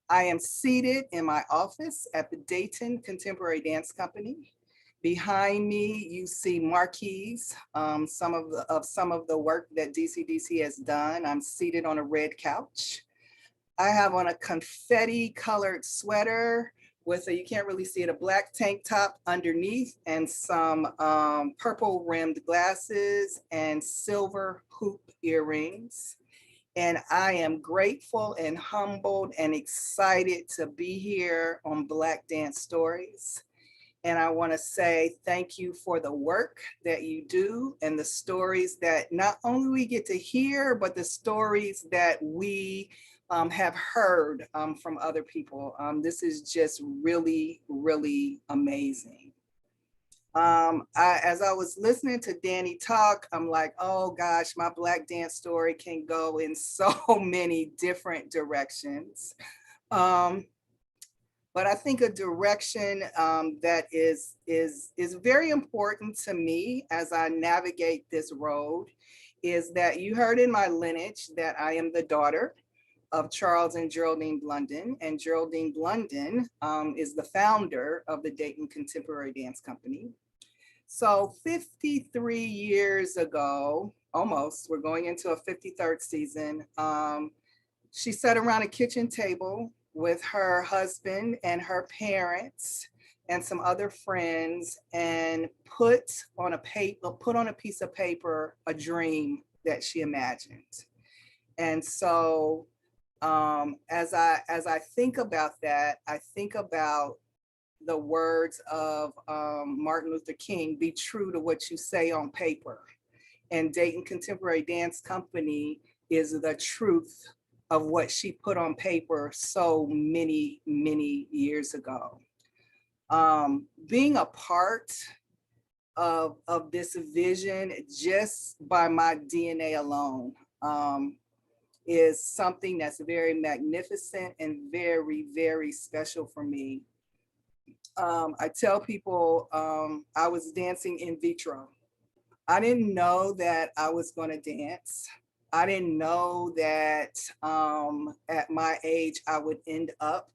I am seated in my office at the Dayton Contemporary Dance Company. Behind me, you see marquees, some of the work that DCDC has done. I'm seated on a red couch. I have on a confetti-colored sweater with you can't really see it, a black tank top underneath and some purple rimmed glasses and silver hoop earrings. And I am grateful and humbled and excited to be here on Black Dance Stories. And I want to say thank you for the work that you do and the stories that not only we get to hear, but the stories that we have heard from other people. This is just really, really amazing. As I was listening to Danny talk, I'm like, oh gosh, my Black dance story can go in so many different directions. But I think a direction that is very important to me as I navigate this road is that you heard in my lineage that I am the daughter of Charles and Geraldine Blunden, and Geraldine Blunden is the founder of the Dayton Contemporary Dance Company. So 53 years ago, almost, we're going into a 53rd season, she sat around a kitchen table with her husband and her parents and some other friends and put on a piece of paper a dream that she imagined. And so as I think about that, I think about the words of Martin Luther King, be true to what you say on paper. And Dayton Contemporary Dance Company is the truth of what she put on paper so many, many years ago. Being a part of this vision just by my DNA alone is something that's very magnificent and very, very special for me. I tell people I was dancing in vitro. I didn't know that I was going to dance. I didn't know that at my age, I would end up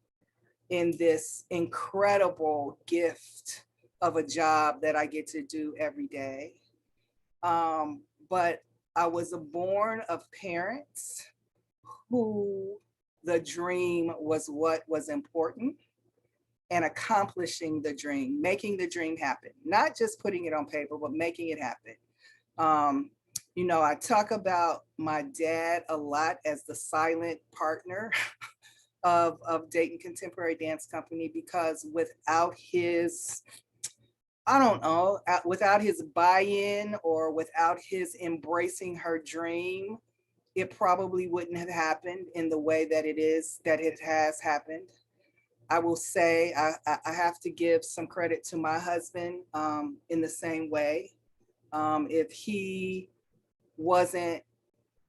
in this incredible gift of a job that I get to do every day. But I was born of parents who the dream was what was important, and accomplishing the dream, making the dream happen, not just putting it on paper, but making it happen. You know, I talk about my dad a lot as the silent partner of Dayton Contemporary Dance Company, because without his, I don't know, without his buy-in or without his embracing her dream, it probably wouldn't have happened in the way that it has happened. I will say I have to give some credit to my husband in the same way. If he wasn't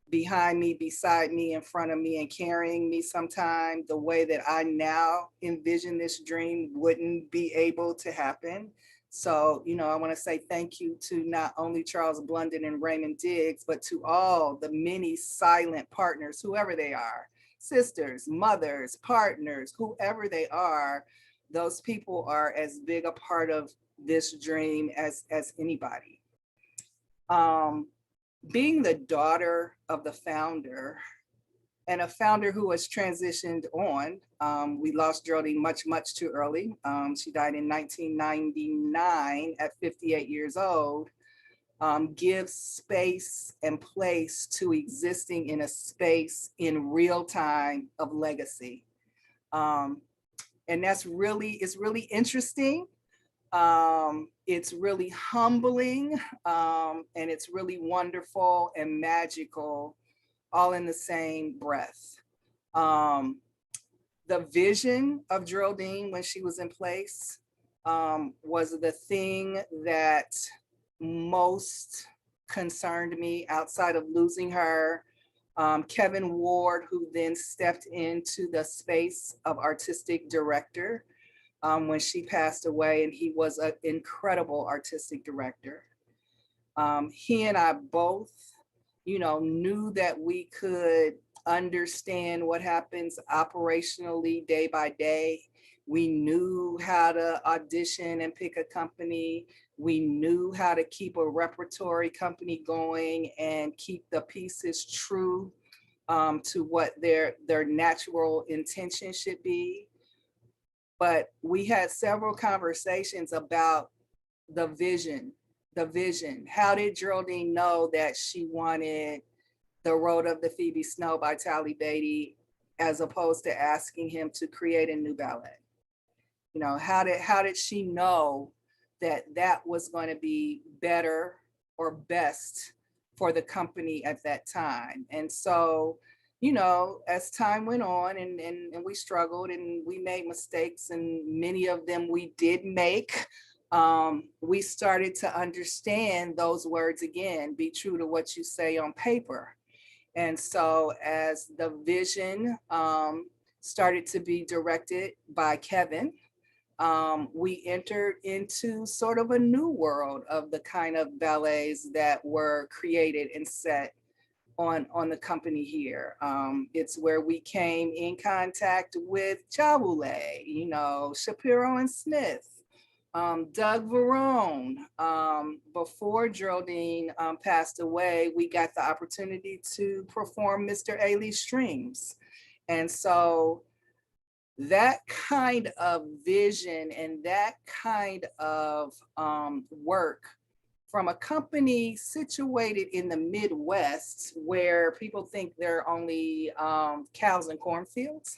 behind me, beside me, in front of me, and carrying me sometime, the way that I now envision this dream wouldn't be able to happen. So, I want to say thank you to not only Charles Blunden and Raymond Diggs, but to all the many silent partners, whoever they are, sisters, mothers, partners, whoever they are. Those people are as big a part of this dream as anybody. Being the daughter of the founder, and a founder who has transitioned on, we lost Geraldine much too early. She died in 1999 at 58 years old. Gives space and place to existing in a space in real time of legacy. And it's really interesting. It's really humbling, and it's really wonderful and magical, all in the same breath. The vision of Geraldine when she was in place was the thing that most concerned me outside of losing her. Kevin Ward, who then stepped into the space of artistic director when she passed away, and he was an incredible artistic director. He and I both, knew that we could understand what happens operationally day by day. We knew how to audition and pick a company. We knew how to keep a repertory company going and keep the pieces true to what their natural intention should be. But we had several conversations about the vision. How did Geraldine know that she wanted The Road of the Phoebe Snow by Tally Beatty, as opposed to asking him to create a new ballet? How did she know that was going to be better or best for the company at that time? And so, as time went on and we struggled and we made mistakes, and many of them we did make, we started to understand those words again: be true to what you say on paper. And so as the vision started to be directed by Kevin, we entered into sort of a new world of the kind of ballets that were created and set on the company here. It's where we came in contact with Chawule, Shapiro and Smith, Doug Verone. Before Geraldine passed away, we got the opportunity to perform Mr. Ailey's Streams. And so that kind of vision and that kind of work from a company situated in the Midwest, where people think they're only cows and cornfields,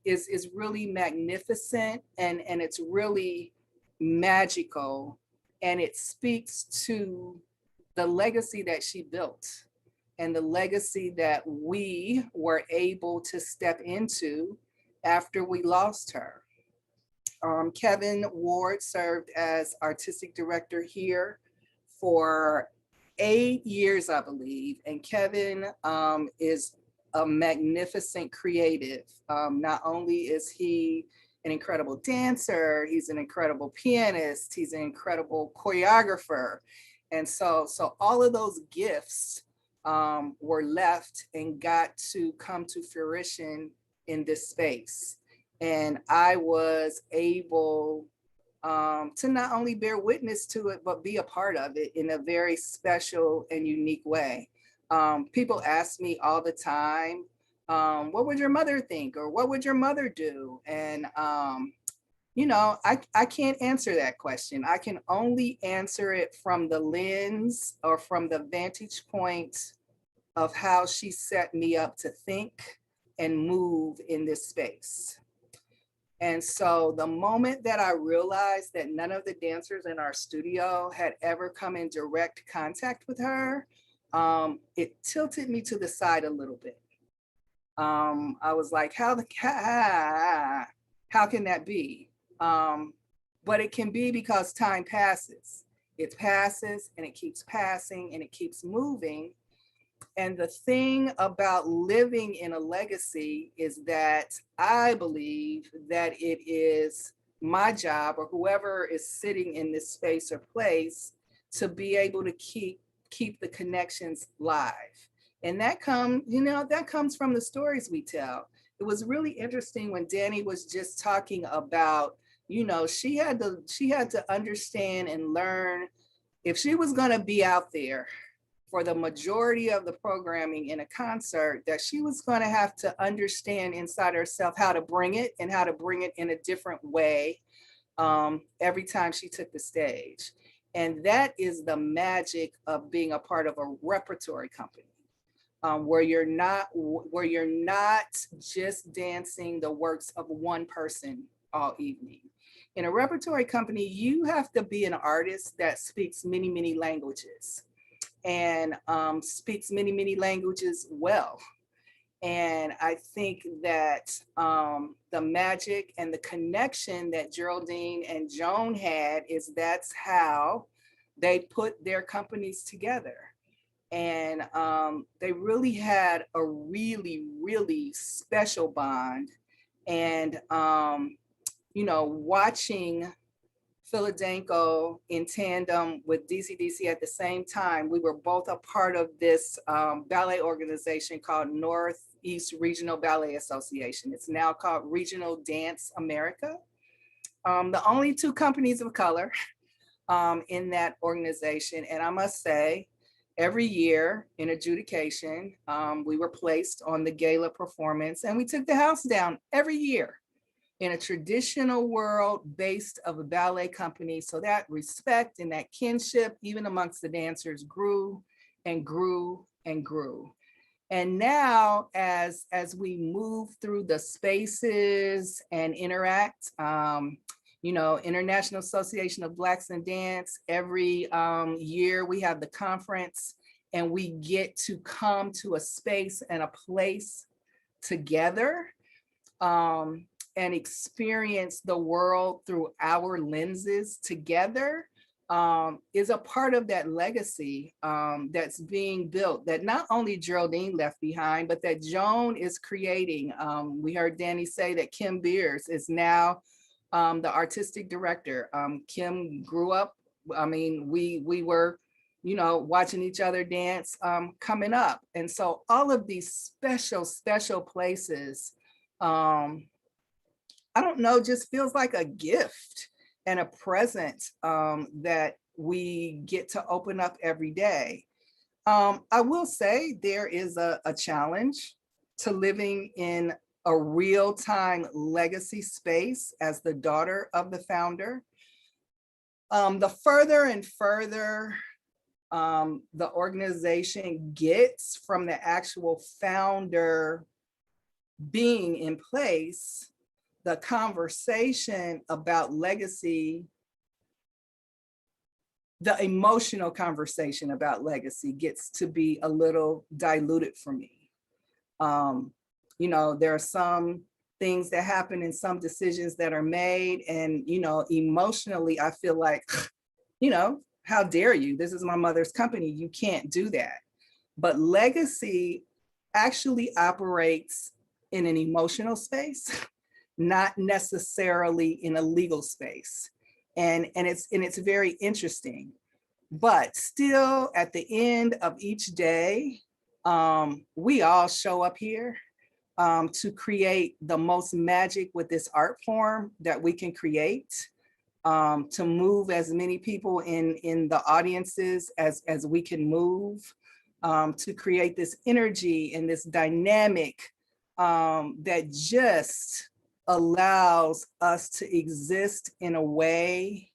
is really magnificent, and it's really magical, and it speaks to the legacy that she built and the legacy that we were able to step into after we lost her. Kevin Ward served as artistic director here for 8 years, I believe, and Kevin is a magnificent creative. Not only is he an incredible dancer, he's an incredible pianist, he's an incredible choreographer. And so all of those gifts were left and got to come to fruition in this space. And I was able to not only bear witness to it, but be a part of it in a very special and unique way. People ask me all the time, what would your mother think? Or what would your mother do? And, I can't answer that question. I can only answer it from the lens or from the vantage point of how she set me up to think and move in this space. And so the moment that I realized that none of the dancers in our studio had ever come in direct contact with her, it tilted me to the side a little bit. I was like, how can that be? But it can be because time passes. It passes and it keeps passing and it keeps moving. And the thing about living in a legacy is that I believe that it is my job, or whoever is sitting in this space or place, to be able to keep the connections live. And that comes from the stories we tell. It was really interesting when Danni was just talking about, she had to understand and learn, if she was going to be out there for the majority of the programming in a concert, that she was going to have to understand inside herself how to bring it, and how to bring it in a different way every time she took the stage. And that is the magic of being a part of a repertory company, where you're not just dancing the works of one person all evening. In a repertory company, you have to be an artist that speaks many, many languages, and speaks many, many languages well. And I think that the magic and the connection that Geraldine and Joan had is that's how they put their companies together. And they really had a really, really special bond. And, watching Philadelphia in tandem with DCDC at the same time, we were both a part of this ballet organization called Northeast Regional Ballet Association. It's now called Regional Dance America. The only two companies of color in that organization. And I must say, every year in adjudication, we were placed on the gala performance, and we took the house down every year in a traditional world based of a ballet company. So that respect and that kinship, even amongst the dancers, grew and grew and grew. And now, as we move through the spaces and interact, International Association of Blacks in Dance, every year we have the conference, and we get to come to a space and a place together, and experience the world through our lenses together, is a part of that legacy that's being built, that not only Geraldine left behind, but that Joan is creating. We heard Danni say that Kim Beers is now the artistic director. Kim grew up, we were, watching each other dance coming up. And so all of these special, special places, I don't know, just feels like a gift and a present that we get to open up every day. I will say there is a challenge to living in a real-time legacy space as the daughter of the founder. The further and further the organization gets from the actual founder being in place, the conversation about legacy, the emotional conversation about legacy gets to be a little diluted for me. There are some things that happen and some decisions that are made, and, emotionally, I feel like, how dare you? This is my mother's company. You can't do that. But legacy actually operates in an emotional space, not necessarily in a legal space. And it's very interesting. But still, at the end of each day, we all show up here to create the most magic with this art form that we can create, to move as many people in the audiences as we can move, to create this energy and this dynamic that just allows us to exist in a way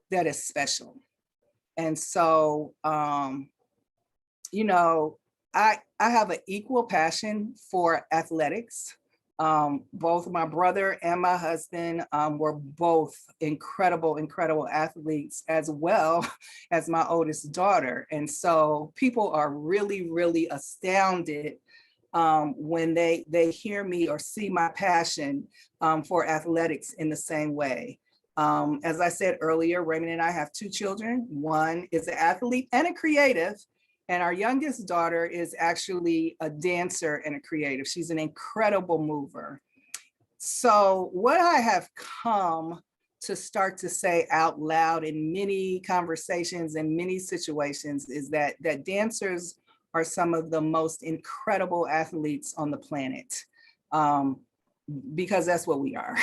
that is special. And so, I have an equal passion for athletics. Both my brother and my husband were both incredible, incredible athletes, as well as my oldest daughter. And so people are really, really astounded when they hear me or see my passion for athletics in the same way. As I said earlier, Raymond and I have two children. One is an athlete and a creative, and our youngest daughter is actually a dancer and a creative. She's an incredible mover. So what I have come to start to say out loud in many conversations and many situations is that dancers are some of the most incredible athletes on the planet, because that's what we are.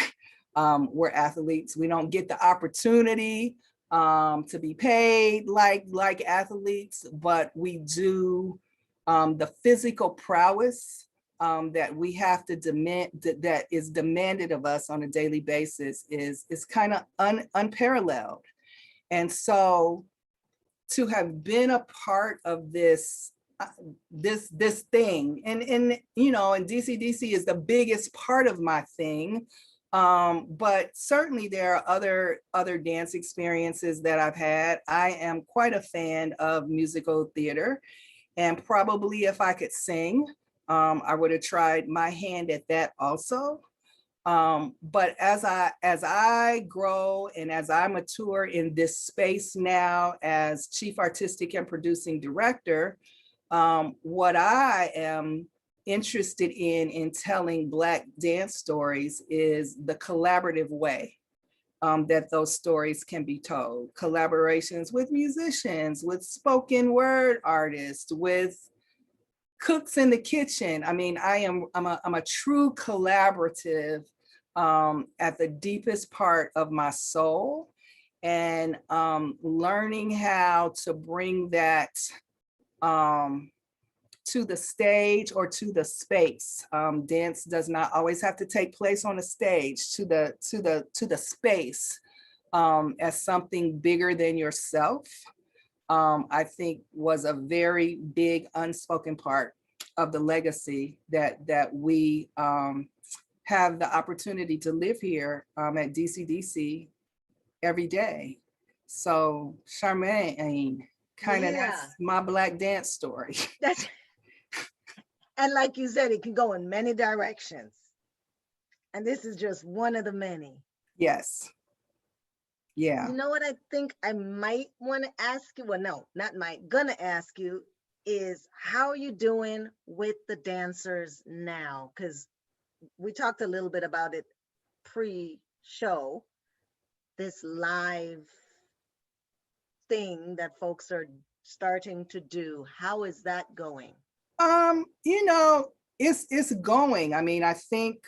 We're athletes. We don't get the opportunity to be paid like athletes, but we do. The physical prowess that we have to demand, that is demanded of us on a daily basis, is kind of unparalleled. And so to have been a part of this thing, and you know, and DCDC is the biggest part of my thing. But certainly there are other dance experiences that I've had. I am quite a fan of musical theater, and probably if I could sing, I would have tried my hand at that also. But as I grow and as I mature in this space now as chief artistic and producing director, what I am interested in telling Black dance stories is the collaborative way that those stories can be told. Collaborations with musicians, with spoken word artists, with cooks in the kitchen. I mean, I'm a true collaborative at the deepest part of my soul, and learning how to bring that to the stage or to the space. Dance does not always have to take place on a stage. To the space as something bigger than yourself, I think was a very big unspoken part of the legacy that we have the opportunity to live here at DCDC every day. So Charmaine, kind of that's my Black dance story. That's, and like you said, it can go in many directions. And this is just one of the many. Yes. Yeah. You know what I think I might want to ask you? Well, no, not might, gonna ask you is, how are you doing with the dancers now? Because we talked a little bit about it pre-show, this live thing that folks are starting to do. How is that going? You know, it's going. I mean, I think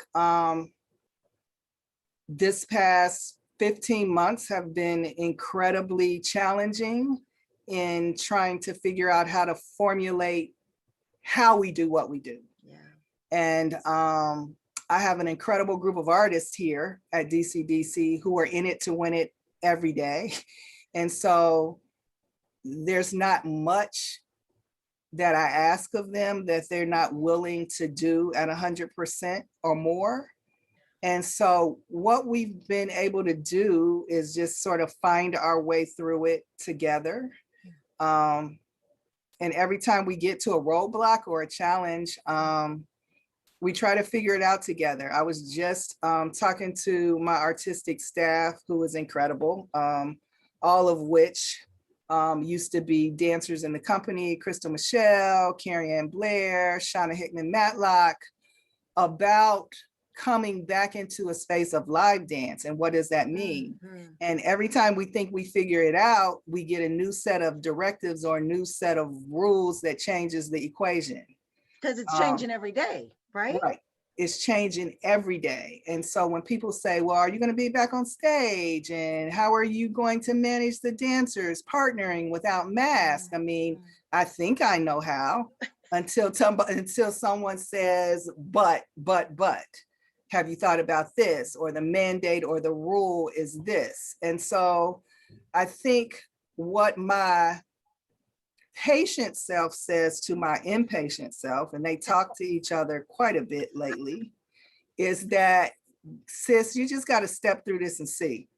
this past 15 months have been incredibly challenging in trying to figure out how to formulate how we do what we do. Yeah. And I have an incredible group of artists here at DCDC who are in it to win it every day. And so there's not much that I ask of them that they're not willing to do at 100% or more. And so what we've been able to do is just sort of find our way through it together. And every time we get to a roadblock or a challenge, we try to figure it out together. I was just talking to my artistic staff, who is incredible, all of which used to be dancers in the company: Crystal Michelle, Carrie Ann Blair, Shauna Hickman Matlock, about coming back into a space of live dance and what does that mean? Mm-hmm. And every time we think we figure it out, we get a new set of directives or a new set of rules that changes the equation. Because it's changing every day, right? Right. It's changing every day. And so when people say, well, are you going to be back on stage? And how are you going to manage the dancers partnering without masks? I mean, I think I know how until someone says, but, have you thought about this? Or the mandate or the rule is this. And so I think what my patient self says to my impatient self, and they talk to each other quite a bit lately, is that, sis, you just got to step through this and see.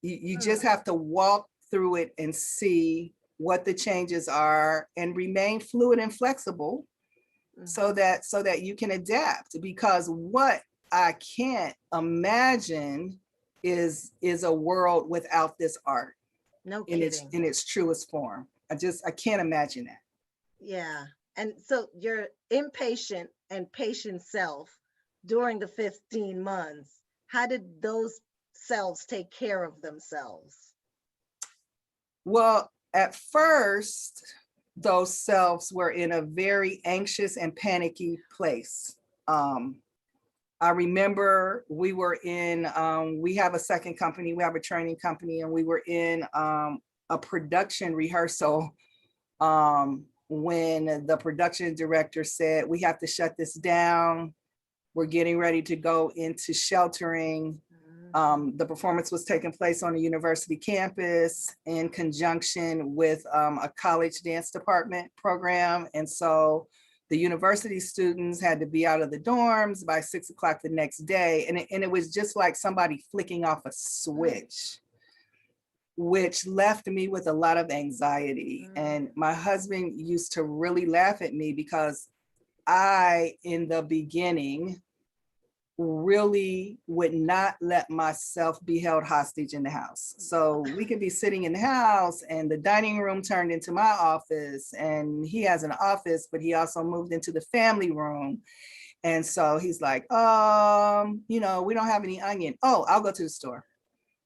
You just have to walk through it and see what the changes are and remain fluid and flexible, so that you can adapt, because what I can't imagine is a world without this art No in kidding. its truest form. I can't imagine that. Yeah. And so your impatient and patient self during the 15 months, how did those selves take care of themselves? Well, at first, those selves were in a very anxious and panicky place. I remember we were in, we have a second company, we have a training company, and we were in a production rehearsal when the production director said, we have to shut this down. We're getting ready to go into sheltering. The performance was taking place on a university campus in conjunction with a college dance department program. And so the university students had to be out of the dorms by 6 o'clock the next day. And it was just like somebody flicking off a switch, which left me with a lot of anxiety. And my husband used to really laugh at me because I, in the beginning, really would not let myself be held hostage in the house. So we could be sitting in the house and the dining room turned into my office, and he has an office, but he also moved into the family room. And so he's like, we don't have any onion. Oh, I'll go to the store.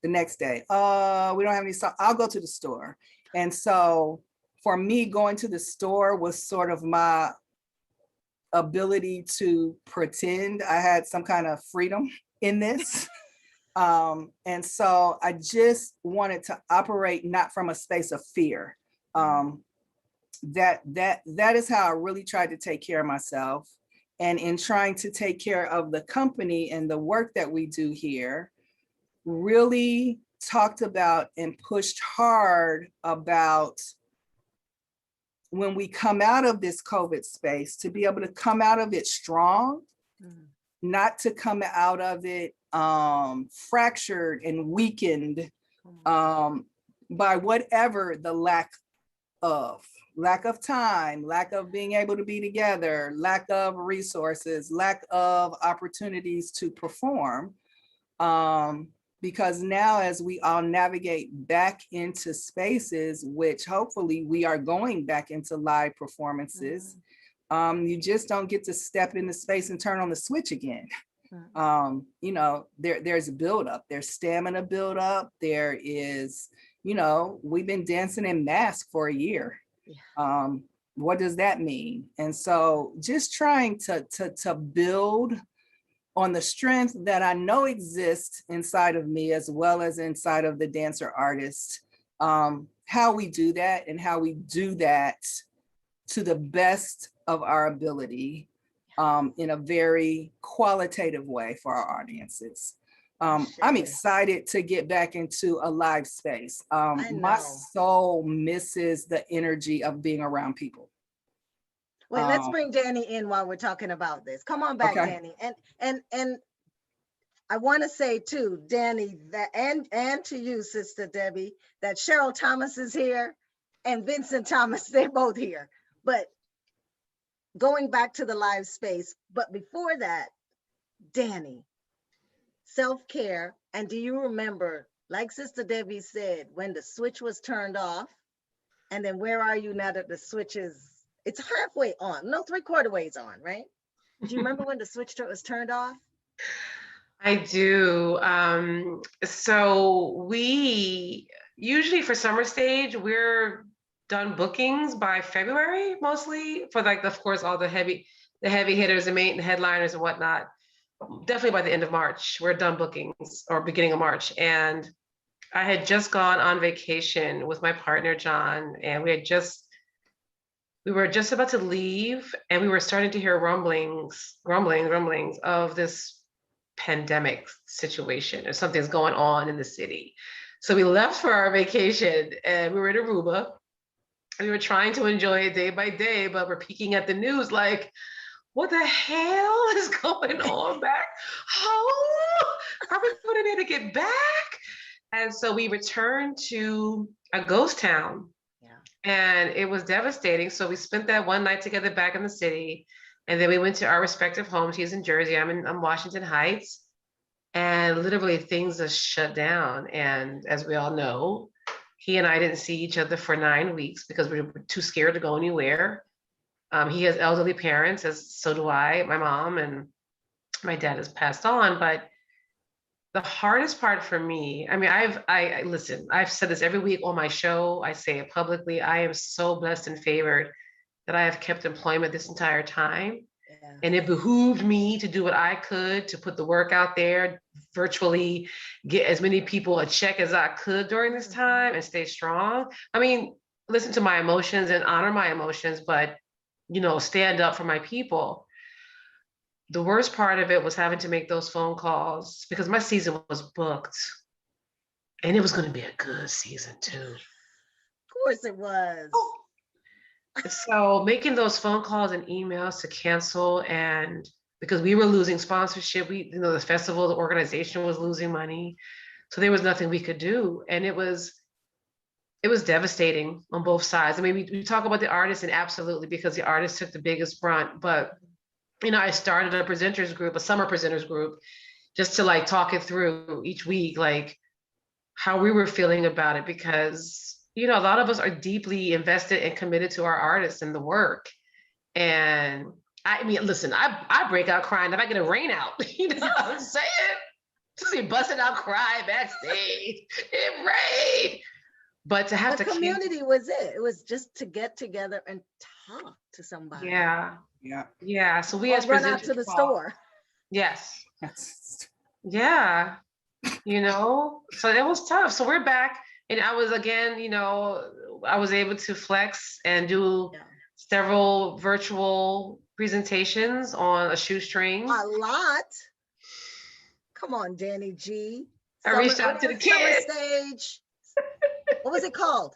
The next day, we don't have any salt. I'll go to the store. And so for me, going to the store was sort of my ability to pretend I had some kind of freedom in this. And so I just wanted to operate not from a space of fear. That is how I really tried to take care of myself. And in trying to take care of the company and the work that we do here, really talked about and pushed hard about when we come out of this COVID space, to be able to come out of it strong, not to come out of it fractured and weakened by whatever the lack of time, lack of being able to be together, lack of resources, lack of opportunities to perform. Because now, as we all navigate back into spaces, which hopefully we are going back into live performances, you just don't get to step into space and turn on the switch again. There's buildup, there's stamina buildup, there is, we've been dancing in masks for a year. What does that mean? And so just trying to build on the strength that I know exists inside of me, as well as inside of the dancer artist, how we do that and how we do that to the best of our ability in a very qualitative way for our audiences. I'm excited to get back into a live space. My soul misses the energy of being around people. Wait, let's bring Danni in while we're talking about this. Come on back, okay. Danni. And I want to say too, Danni, that and to you, Sister Debbie, that Cheryl Thomas is here and Vincent Thomas, they're both here. But going back to the live space, but before that, Danni, self-care. And do you remember, like Sister Debbie said, when the switch was turned off, and then where are you now that the switch is, it's halfway on, no, 3/4 ways on, right? Do you remember when the switch was turned off? I do. So we usually for SummerStage, we're done bookings by February, mostly for like, of course, all the heavy hitters and main headliners and whatnot. Definitely by the end of March, we're done bookings, or beginning of March. And I had just gone on vacation with my partner, John, and we were just about to leave, and we were starting to hear rumblings of this pandemic situation, or something's going on in the city. So we left for our vacation, and we were in Aruba. We were trying to enjoy it day by day, but we're peeking at the news like, what the hell is going on back home? Are we going to be able to get back? And so we returned to a ghost town. And it was devastating. So we spent that one night together back in the city. And then we went to our respective homes. He's in Jersey, I'm Washington Heights. And literally things just shut down. And as we all know, he and I didn't see each other for 9 weeks because we were too scared to go anywhere. He has elderly parents, as so do I, my mom, and my dad has passed on. But the hardest part for me, I mean, I listen, I've said this every week on my show. I say it publicly. I am so blessed and favored that I have kept employment this entire time. Yeah. And it behooved me to do what I could to put the work out there, virtually get as many people a check as I could during this time and stay strong. I mean, listen to my emotions and honor my emotions, but, you know, stand up for my people. The worst part of it was having to make those phone calls because my season was booked and it was going to be a good season too. Of course it was. So making those phone calls and emails to cancel, and because we were losing sponsorship, the festival, the organization was losing money. So there was nothing we could do. And it was devastating on both sides. I mean, we talk about the artists, and absolutely, because the artists took the biggest brunt, but I started a presenters group, a summer presenters group, just to like talk it through each week, like how we were feeling about it, because a lot of us are deeply invested and committed to our artists and the work. And I mean, listen, I break out crying if I get a rain out. You know what I'm saying? Just be busting out crying backstage. It rained. But to have the community was it. It was just to get together and talk to somebody. Yeah. Yeah. Yeah. So we as run out to the store. Yes. That's Yeah. So it was tough. So we're back. And I was, again, I was able to flex and do several virtual presentations on a shoestring. A lot. Come on, Danni Gee. I reached out to the kids. SummerStage. What was it called?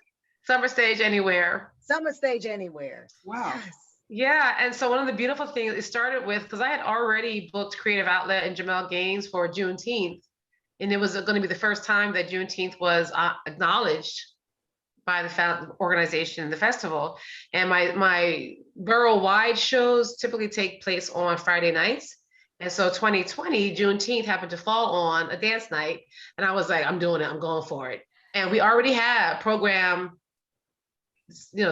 SummerStage Anywhere. SummerStage Anywhere. wow. Yes. Yeah. And so one of the beautiful things, it started with, because I had already booked Creative Outlet and Jamel Gaines for Juneteenth. And it was going to be the first time that Juneteenth was acknowledged by the organization and the festival. And my borough-wide shows typically take place on Friday nights. And so 2020, Juneteenth happened to fall on a dance night. And I was like, I'm doing it. I'm going for it. And we already had program,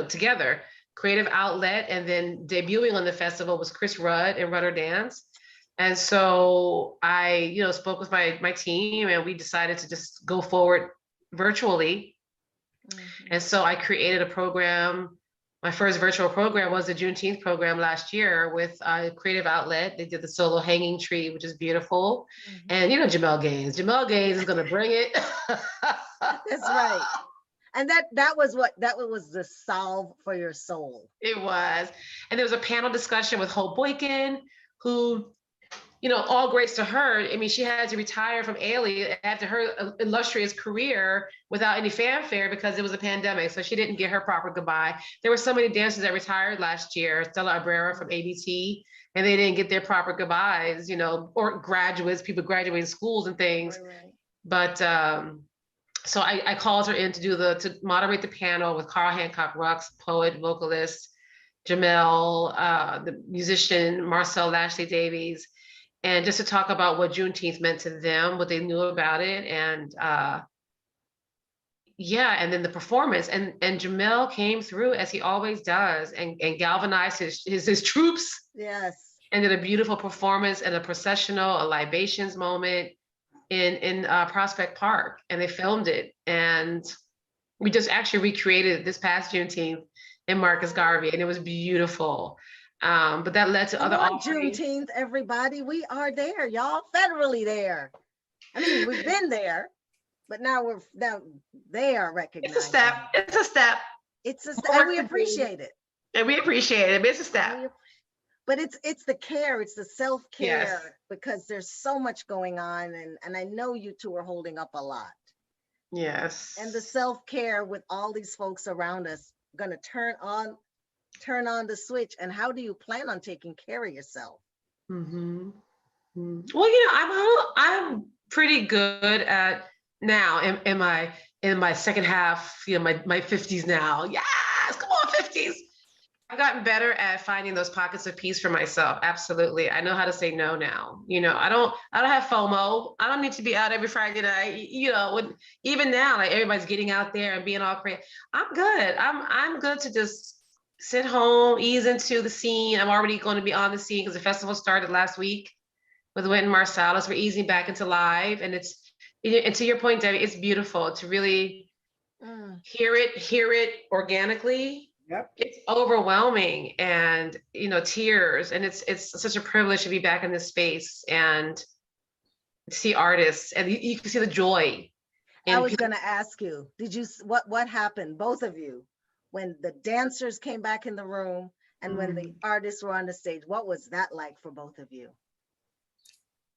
together, Creative Outlet. And then debuting on the festival was Chris Rudd and Rudder Dance. And so I, spoke with my team, and we decided to just go forward virtually. Mm-hmm. And so I created a program. My first virtual program was the Juneteenth program last year with Creative Outlet. They did the solo hanging tree, which is beautiful. Mm-hmm. And Jamel Gaines is going to bring it. That's right. And that was the salve for your soul. It was. And there was a panel discussion with Hope Boykin, who, all grace to her. I mean, she had to retire from Ailey after her illustrious career without any fanfare because it was a pandemic. So she didn't get her proper goodbye. There were so many dancers that retired last year, Stella Abrera from ABT, and they didn't get their proper goodbyes, or graduates, people graduating schools and things. Right. But so I called her in to moderate the panel with Carl Hancock Rux, poet, vocalist, Jamel, the musician, Marcel Lashley Davies, and just to talk about what Juneteenth meant to them, what they knew about it, and and then the performance. And Jamel came through as he always does, and galvanized his troops. Yes. And did a beautiful performance and a processional, a libations moment in Prospect Park, and they filmed it. And we just actually recreated it this past Juneteenth in Marcus Garvey, and it was beautiful. But that led to other offerings. Juneteenth, everybody, we are there, y'all, federally there. I mean, we've been there, but now they are recognized. It's a step. It's a step. It's a step, and we appreciate it. And we appreciate it. It's a step. But it's the care, it's the self-care, yes. Because there's so much going on, and I know you two are holding up a lot. Yes. And the self-care with all these folks around us, gonna turn on the switch. And how do you plan on taking care of yourself? Mm-hmm. Well, I'm pretty good at now in my second half, my 50s now. Yes, come on, 50s. I've gotten better at finding those pockets of peace for myself. Absolutely. I know how to say no now. I don't have FOMO. I don't need to be out every Friday night. Even now, like everybody's getting out there and being all crazy. I'm good. I'm good to just sit home, ease into the scene. I'm already going to be on the scene because the festival started last week with Wynton Marsalis. We're easing back into live, and and to your point, Debbie, it's beautiful to really hear it organically. Yep. It's overwhelming, and tears, and it's such a privilege to be back in this space and see artists, and you can see the joy. I was going to ask you, what happened, both of you, when the dancers came back in the room and when the artists were on the stage? What was that like for both of you?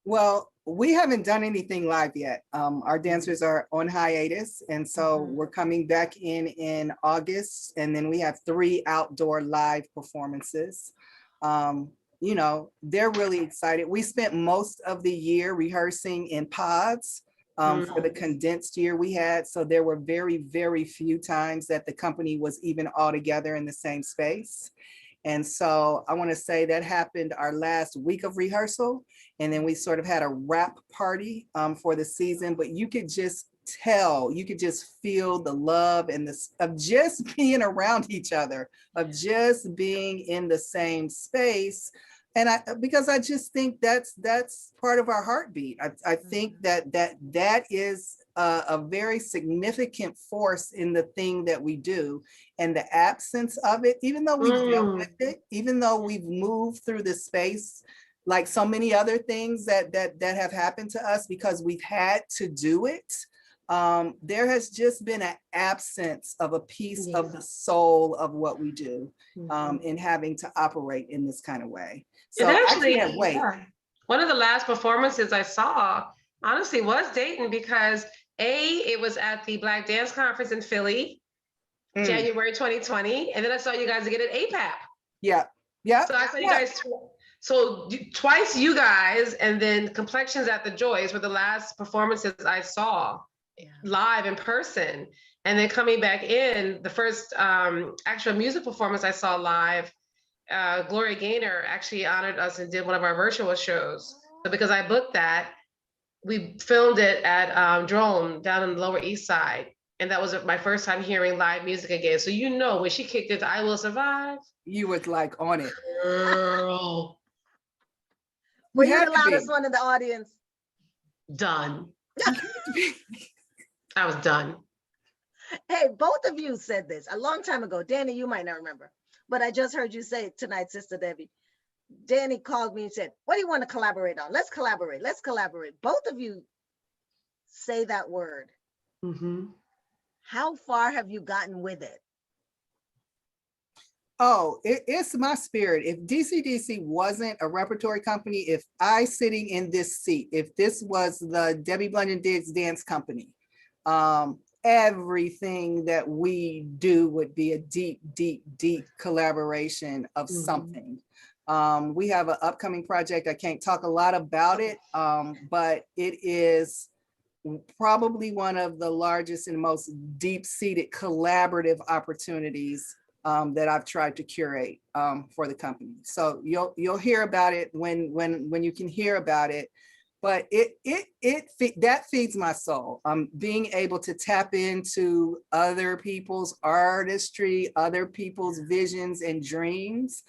Well, we haven't done anything live yet. Our dancers are on hiatus, and so we're coming back in August, and then we have 3 outdoor live performances. They're really excited. We spent most of the year rehearsing in pods for the condensed year we had, so there were very, very few times that the company was even all together in the same space. And so I want to say that happened our last week of rehearsal. And then we sort of had a wrap party for the season, but you could just tell, you could just feel the love and of just being around each other, of just being in the same space. And because I just think that's part of our heartbeat. I think that is a very significant force in the thing that we do, and the absence of it, even though we've dealt with it, even though we've moved through this space, like so many other things that have happened to us because we've had to do it. There has just been an absence of a piece of the soul of what we do in having to operate in this kind of way. So actually, I can't wait. Yeah. One of the last performances I saw, honestly, was Dayton, because it was at the Black Dance Conference in Philly, January 2020, and then I saw you guys again at APAP. Yeah. So I saw you guys. So twice you guys, and then Complexions at the Joys were the last performances I saw live in person. And then coming back in, the first actual music performance I saw live, Gloria Gaynor actually honored us and did one of our virtual shows. So because I booked that, we filmed it at Drone down on the Lower East Side. And that was my first time hearing live music again. So when she kicked it to I Will Survive. You was like on it. Girl. Were you the loudest one in the audience? Done. I was done. Hey, both of you said this a long time ago. Danny, you might not remember, but I just heard you say it tonight, Sister Debbie. Danny called me and said, what do you want to collaborate on? Let's collaborate. Let's collaborate. Both of you say that word. How far have you gotten with it? Oh, it's my spirit. If DCDC wasn't a repertory company, if I sitting in this seat, if this was the Debbie Blunden-Diggs dance company, everything that we do would be a deep, deep, deep collaboration of something. We have an upcoming project. I can't talk a lot about it, but it is probably one of the largest and most deep-seated collaborative opportunities that I've tried to curate for the company. So you'll hear about it when you can hear about it. But that feeds my soul. Being able to tap into other people's artistry, other people's visions and dreams,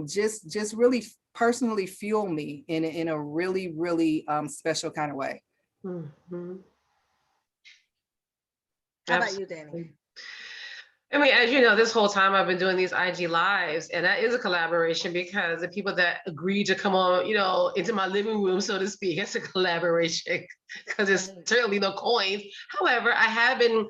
just really personally fuel me in a really, really special kind of way. How about you, Danny? I mean, as you know, this whole time I've been doing these IG lives, and that is a collaboration because the people that agreed to come on, into my living room, so to speak, it's a collaboration because there's certainly no coins. However, I have been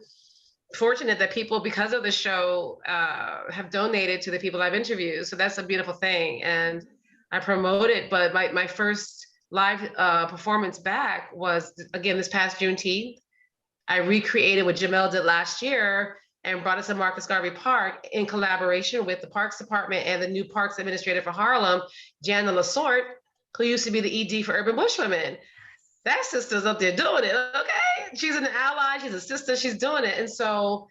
fortunate that people, because of the show, have donated to the people I've interviewed. So that's a beautiful thing. And I promote it, but my first live performance back was, again, this past Juneteenth. I recreated what Jamel did last year and brought it to Marcus Garvey Park in collaboration with the Parks Department and the new Parks Administrator for Harlem, Jana Lasorte, who used to be the ED for Urban Bushwomen. That sister's up there doing it, okay? She's an ally, she's a sister, she's doing it. And so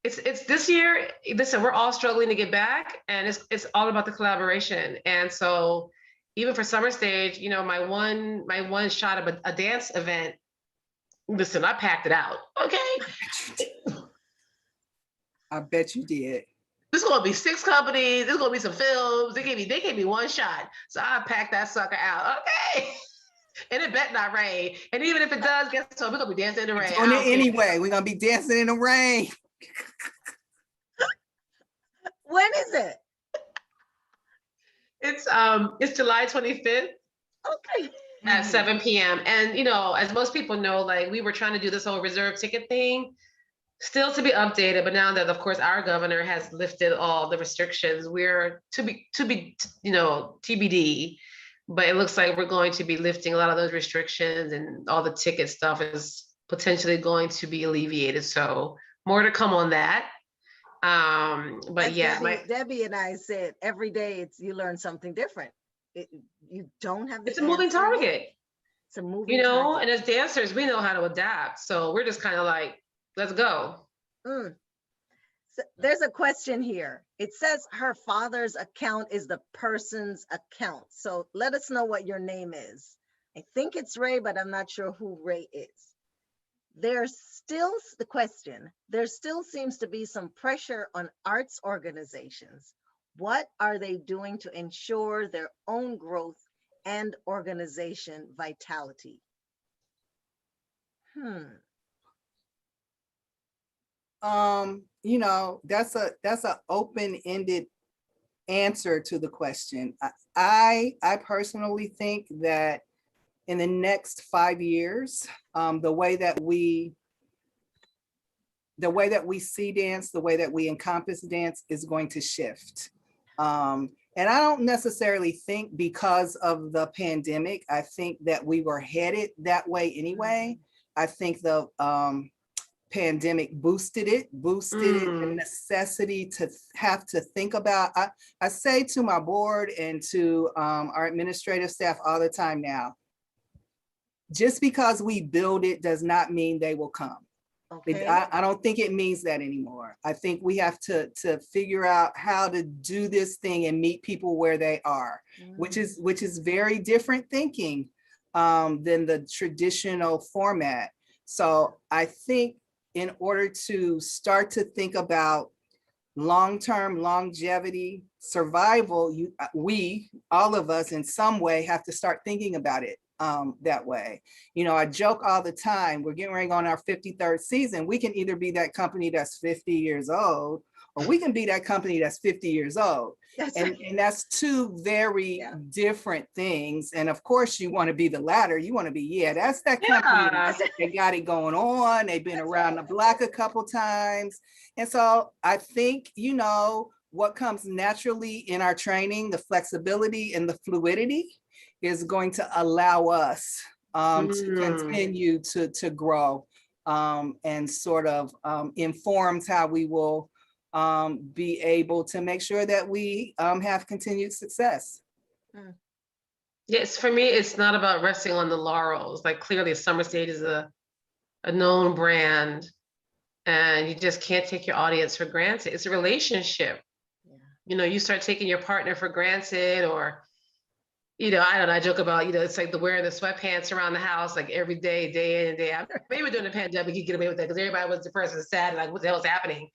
it's this year. Listen, we're all struggling to get back, and it's all about the collaboration. And so, even for SummerStage, you know, my one shot of a dance event. Listen, I packed it out. Okay, I bet you did. this is gonna be 6 companies. This is gonna be some films. They gave me one shot, so I packed that sucker out. Okay. And it bet not rain. And even if it does, guess what? We're gonna be dancing in the rain. Doing it anyway. We're gonna be dancing in the rain. When is it? It's July 25th Okay. at 7 p.m. And you know, as most people know, like we were trying to do this whole reserve ticket thing, still to be updated. But now that, of course, our governor has lifted all the restrictions, we're to be you know, TBD. But it looks like we're going to be lifting a lot of those restrictions, and all the ticket stuff is potentially going to be alleviated. So more to come on that. But As yeah, Debbie and I said every day you learn something different. You don't have the it's a moving answer yet. target, It's a moving you know, target. and as dancers, we know how to adapt. So we're just kind of like, let's go. So there's a question here. It says her father's account is the person's account. So let us know what your name is. I think it's Ray, but I'm not sure who Ray is. There's still the question. There still seems to be some pressure on arts organizations. What are they doing to ensure their own growth and organization vitality? You know, that's a open-ended answer to the question. I personally think that in the next 5 years, the way that we see dance, the way that we encompass dance is going to shift. And I don't necessarily think because of the pandemic. I think that we were headed that way anyway. I think the pandemic boosted it, the necessity to have to think about. I say to my board and to our administrative staff all the time now, just because we build it does not mean they will come. Okay. I don't think it means that anymore. I think we have to figure out how to do this thing and meet people where they are, which is very different thinking than the traditional format. So I think in order to start to think about long-term longevity, survival, we, all of us in some way have to start thinking about it that way. You know, I joke all the time, we're getting ready on our 53rd season. We can either be that company that's 50 years old, or we can be that company that's 50 years old. And that's two very different things. And of course, you want to be the latter. You want to be, that's that company that got it going on. They've been around the block a couple times. And so I think, you know, what comes naturally in our training, the flexibility and the fluidity is going to allow us to continue to grow and sort of informs how we will be able to make sure that we have continued success. Yes, for me, it's not about resting on the laurels. Like clearly SummerStage is a known brand, and you just can't take your audience for granted. It's a relationship. You know, you start taking your partner for granted, or, you know, I don't know, I joke about, you know, it's like the wearing the sweatpants around the house, like every day, day in and day out. Maybe during the pandemic, you get away with that because everybody was depressed and sad and like, what the hell is happening?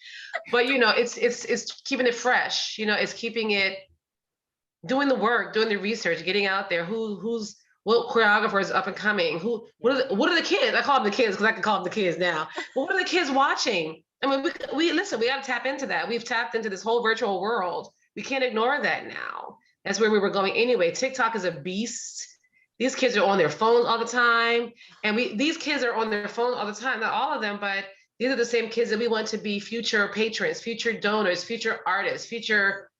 But, you know, it's keeping it fresh. You know, it's keeping it, doing the work, doing the research, getting out there. What choreographer is up and coming? What are the kids? I call them the kids because I can call them the kids now. But what are the kids watching? I mean, we listen, we got to tap into that. We've tapped into this whole virtual world. We can't ignore that now. That's where we were going anyway. TikTok is a beast. These kids are on their phones all the time. And these kids are on their phone all the time. Not all of them, but these are the same kids that we want to be future patrons, future donors, future artists, future,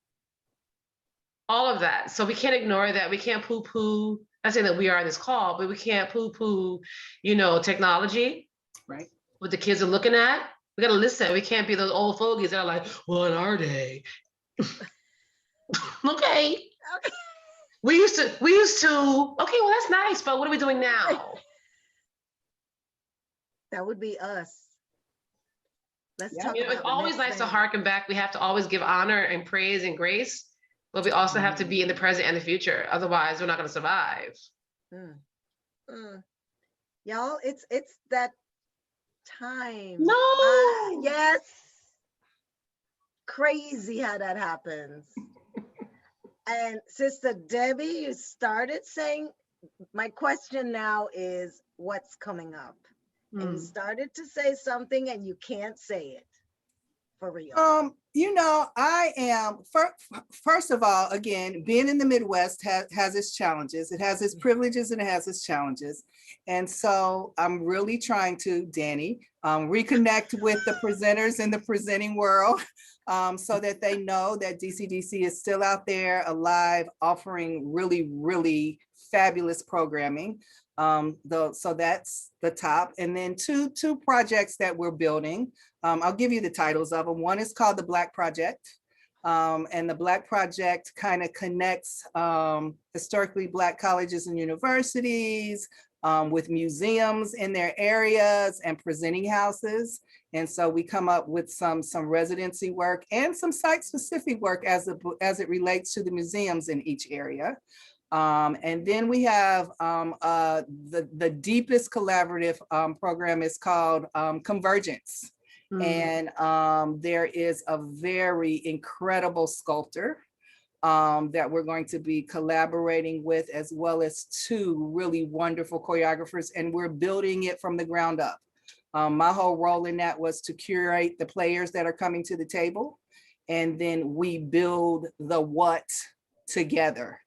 all of that. So we can't ignore that. We can't poo-poo. Not saying that we are on this call, but we can't poo-poo, you know, technology. Right. What the kids are looking at. We got to listen. We can't be those old fogies that are like, well, in our day. Okay. We used to, okay, well, that's nice, but what are we doing now? That would be us. Let's Yeah. talk You know, it's about the always next nice to thing. harken back. We have to always give honor and praise and grace, but we also have to be in the present and the future. Otherwise, we're not going to survive. Mm, mm. Y'all, it's that time. No. Yes. Crazy how that happens. And Sister Debbie, you started saying, my question now is what's coming up? And you started to say something and you can't say it for real. You know, I am first of all, again, being in the Midwest has its challenges. It has its privileges and it has its challenges. And so I'm really trying to, Danny, reconnect with the presenters in the presenting world so that they know that DCDC is still out there alive, offering really, really fabulous programming. So that's the top. And then two projects that we're building. I'll give you the titles of them. One is called the Black Project. And the Black Project kind of connects historically Black colleges and universities with museums in their areas and presenting houses. And so we come up with some residency work and some site-specific work as it relates to the museums in each area. And then we have the deepest collaborative program is called Convergence. And there is a very incredible sculptor that we're going to be collaborating with, as well as two really wonderful choreographers, and we're building it from the ground up. My whole role in that was to curate the players that are coming to the table, and then we build the what together.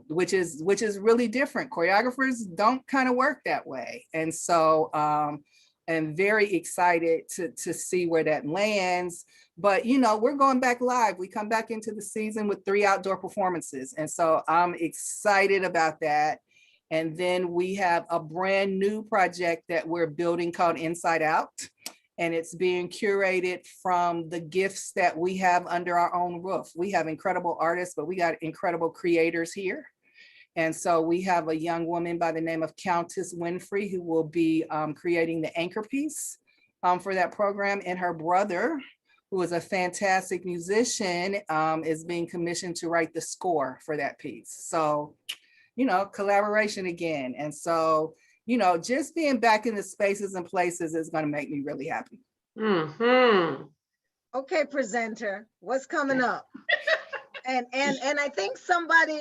Which is really different. Choreographers don't kind of work that way. And so I'm very excited to see where that lands. But, you know, we're going back live. We come back into the season with 3 outdoor performances. And so I'm excited about that. And then we have a brand new project that we're building called Inside Out. And it's being curated from the gifts that we have under our own roof. We have incredible artists, but we got incredible creators here. And so we have a young woman by the name of Countess Winfrey who will be creating the anchor piece for that program. And her brother, who is a fantastic musician, is being commissioned to write the score for that piece. So, you know, collaboration again. And so, you know, just being back in the spaces and places is going to make me really happy. Okay, presenter, what's coming up? and I think somebody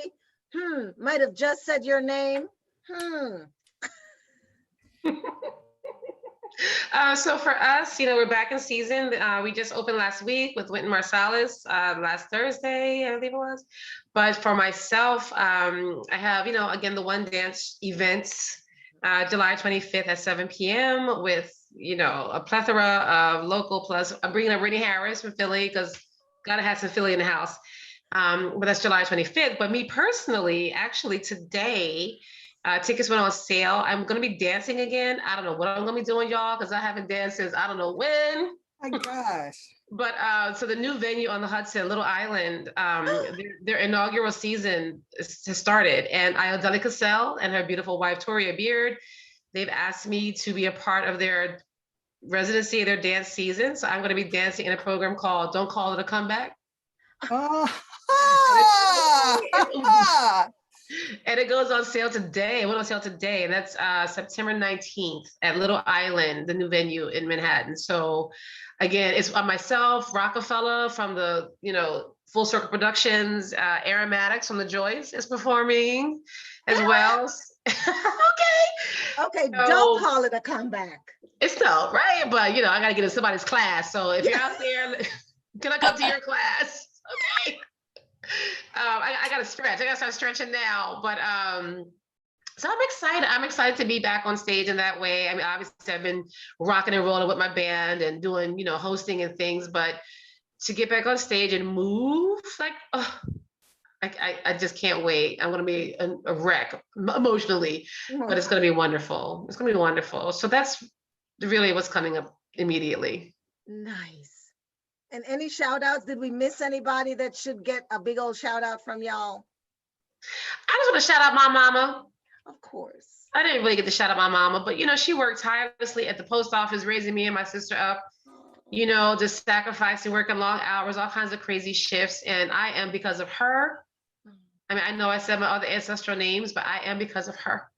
might have just said your name. So for us, you know, we're back in season. We just opened last week with Wynton Marsalis, last Thursday, I believe it was. But for myself, I have, you know, again, the One Dance events, July 25th at 7 p.m. with, you know, a plethora of local, plus I'm bringing up Brittany Harris from Philly because gotta have some Philly in the house. But that's July 25th. But me personally, actually today, tickets went on sale. I'm going to be dancing again. I don't know what I'm going to be doing, y'all, because I haven't danced since I don't know when. My gosh. But so the new venue on the Hudson, Little Island, their inaugural season has started. And Ailey Cassell and her beautiful wife, Toria Beard, they've asked me to be a part of their residency, their dance season. So I'm going to be dancing in a program called Don't Call It a Comeback. And it goes on sale today. It went on sale today, and that's September 19th at Little Island, the new venue in Manhattan. So again, it's myself, Rockefeller from the, you know, Full Circle Productions, Aromatics from the Joyce is performing as well. Okay, So, don't call it a comeback. It's no, right? But, you know, I got to get in somebody's class. So if you're out there, can I come to your class? Okay. I got to stretch. I got to start stretching now. But so I'm excited. I'm excited to be back on stage in that way. I mean, obviously, I've been rocking and rolling with my band and doing, you know, hosting and things. But to get back on stage and move, like, oh, I just can't wait. I'm going to be a wreck emotionally, but it's going to be wonderful. It's going to be wonderful. So that's really what's coming up immediately. Nice. And any shout outs? Did we miss anybody that should get a big old shout out from y'all? I just want to shout out my mama. Of course. I didn't really get to shout out my mama, but, you know, she worked tirelessly at the post office, raising me and my sister up. you know, just sacrificing, working long hours, all kinds of crazy shifts. And I am because of her. I mean, I know I said my other ancestral names, but I am because of her.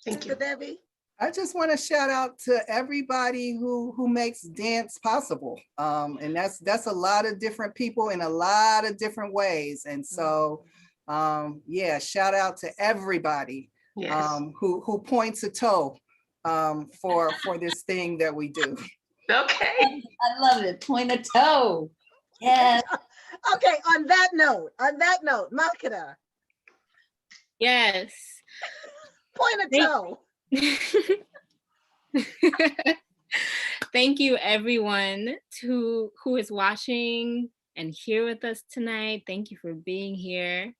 Thank you. Debbie. I just want to shout out to everybody who makes dance possible. And that's a lot of different people in a lot of different ways. And so, yeah, shout out to everybody Yes. who points a toe for this thing that we do. Okay. I love it. Point a toe. Yes. Okay, on that note, Makita, Yes. point a toe. Thank you everyone who is watching and here with us tonight. Thank you for being here.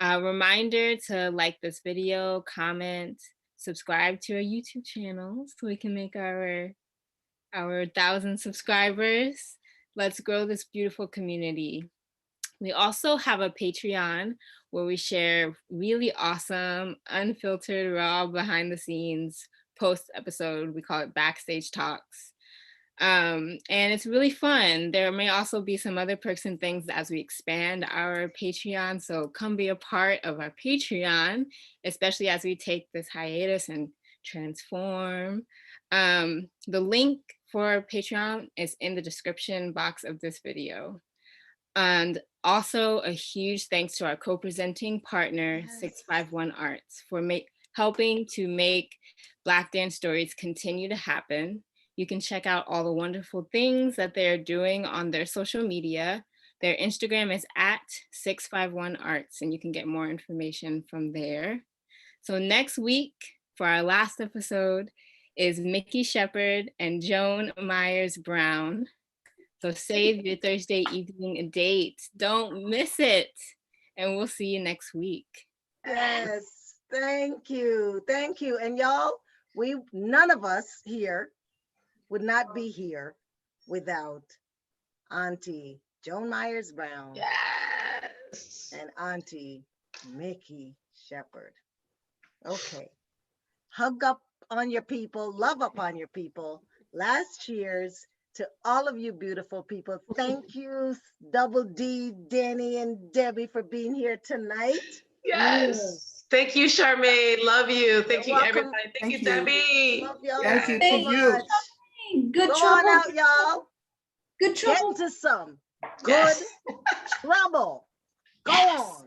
A reminder to like this video, comment, subscribe to our YouTube channel so we can make our 1,000 subscribers. Let's grow this beautiful community. We also have a Patreon where we share really awesome, unfiltered, raw, behind the scenes post episode. We call it Backstage Talks. And it's really fun. There may also be some other perks and things as we expand our Patreon. So come be a part of our Patreon, especially as we take this hiatus and transform. The link for our Patreon is in the description box of this video. And also a huge thanks to our co-presenting partner, 651 Arts, for helping to make Black dance stories continue to happen. You can check out all the wonderful things that they're doing on their social media. Their Instagram is at 651 Arts, and you can get more information from there. So next week, for our last episode, is Mickey Shepard and Joan Myers Brown. So save your Thursday evening date. Don't miss it. And we'll see you next week. Yes, thank you. Thank you. And y'all, none of us here would not be here without Auntie Joan Myers Brown. Yes. And Auntie Mickey Shepard. Okay. Hug up on your people, love up on your people. Last cheers to all of you beautiful people. Thank you, Double D, Danny, and Debbie for being here tonight. Yes. Thank you, Charmaine. Love you. Thank You're you, welcome. everybody. Thank you, Debbie. Love y'all Thank you so to you. much. Good Go trouble. on out, y'all. Good Get trouble. into some good Yes. trouble. Go Yes.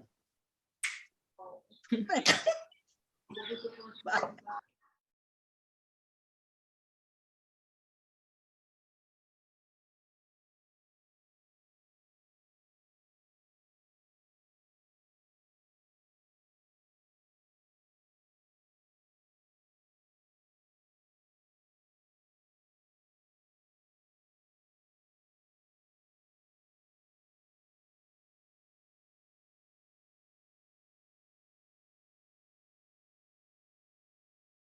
on. Bye.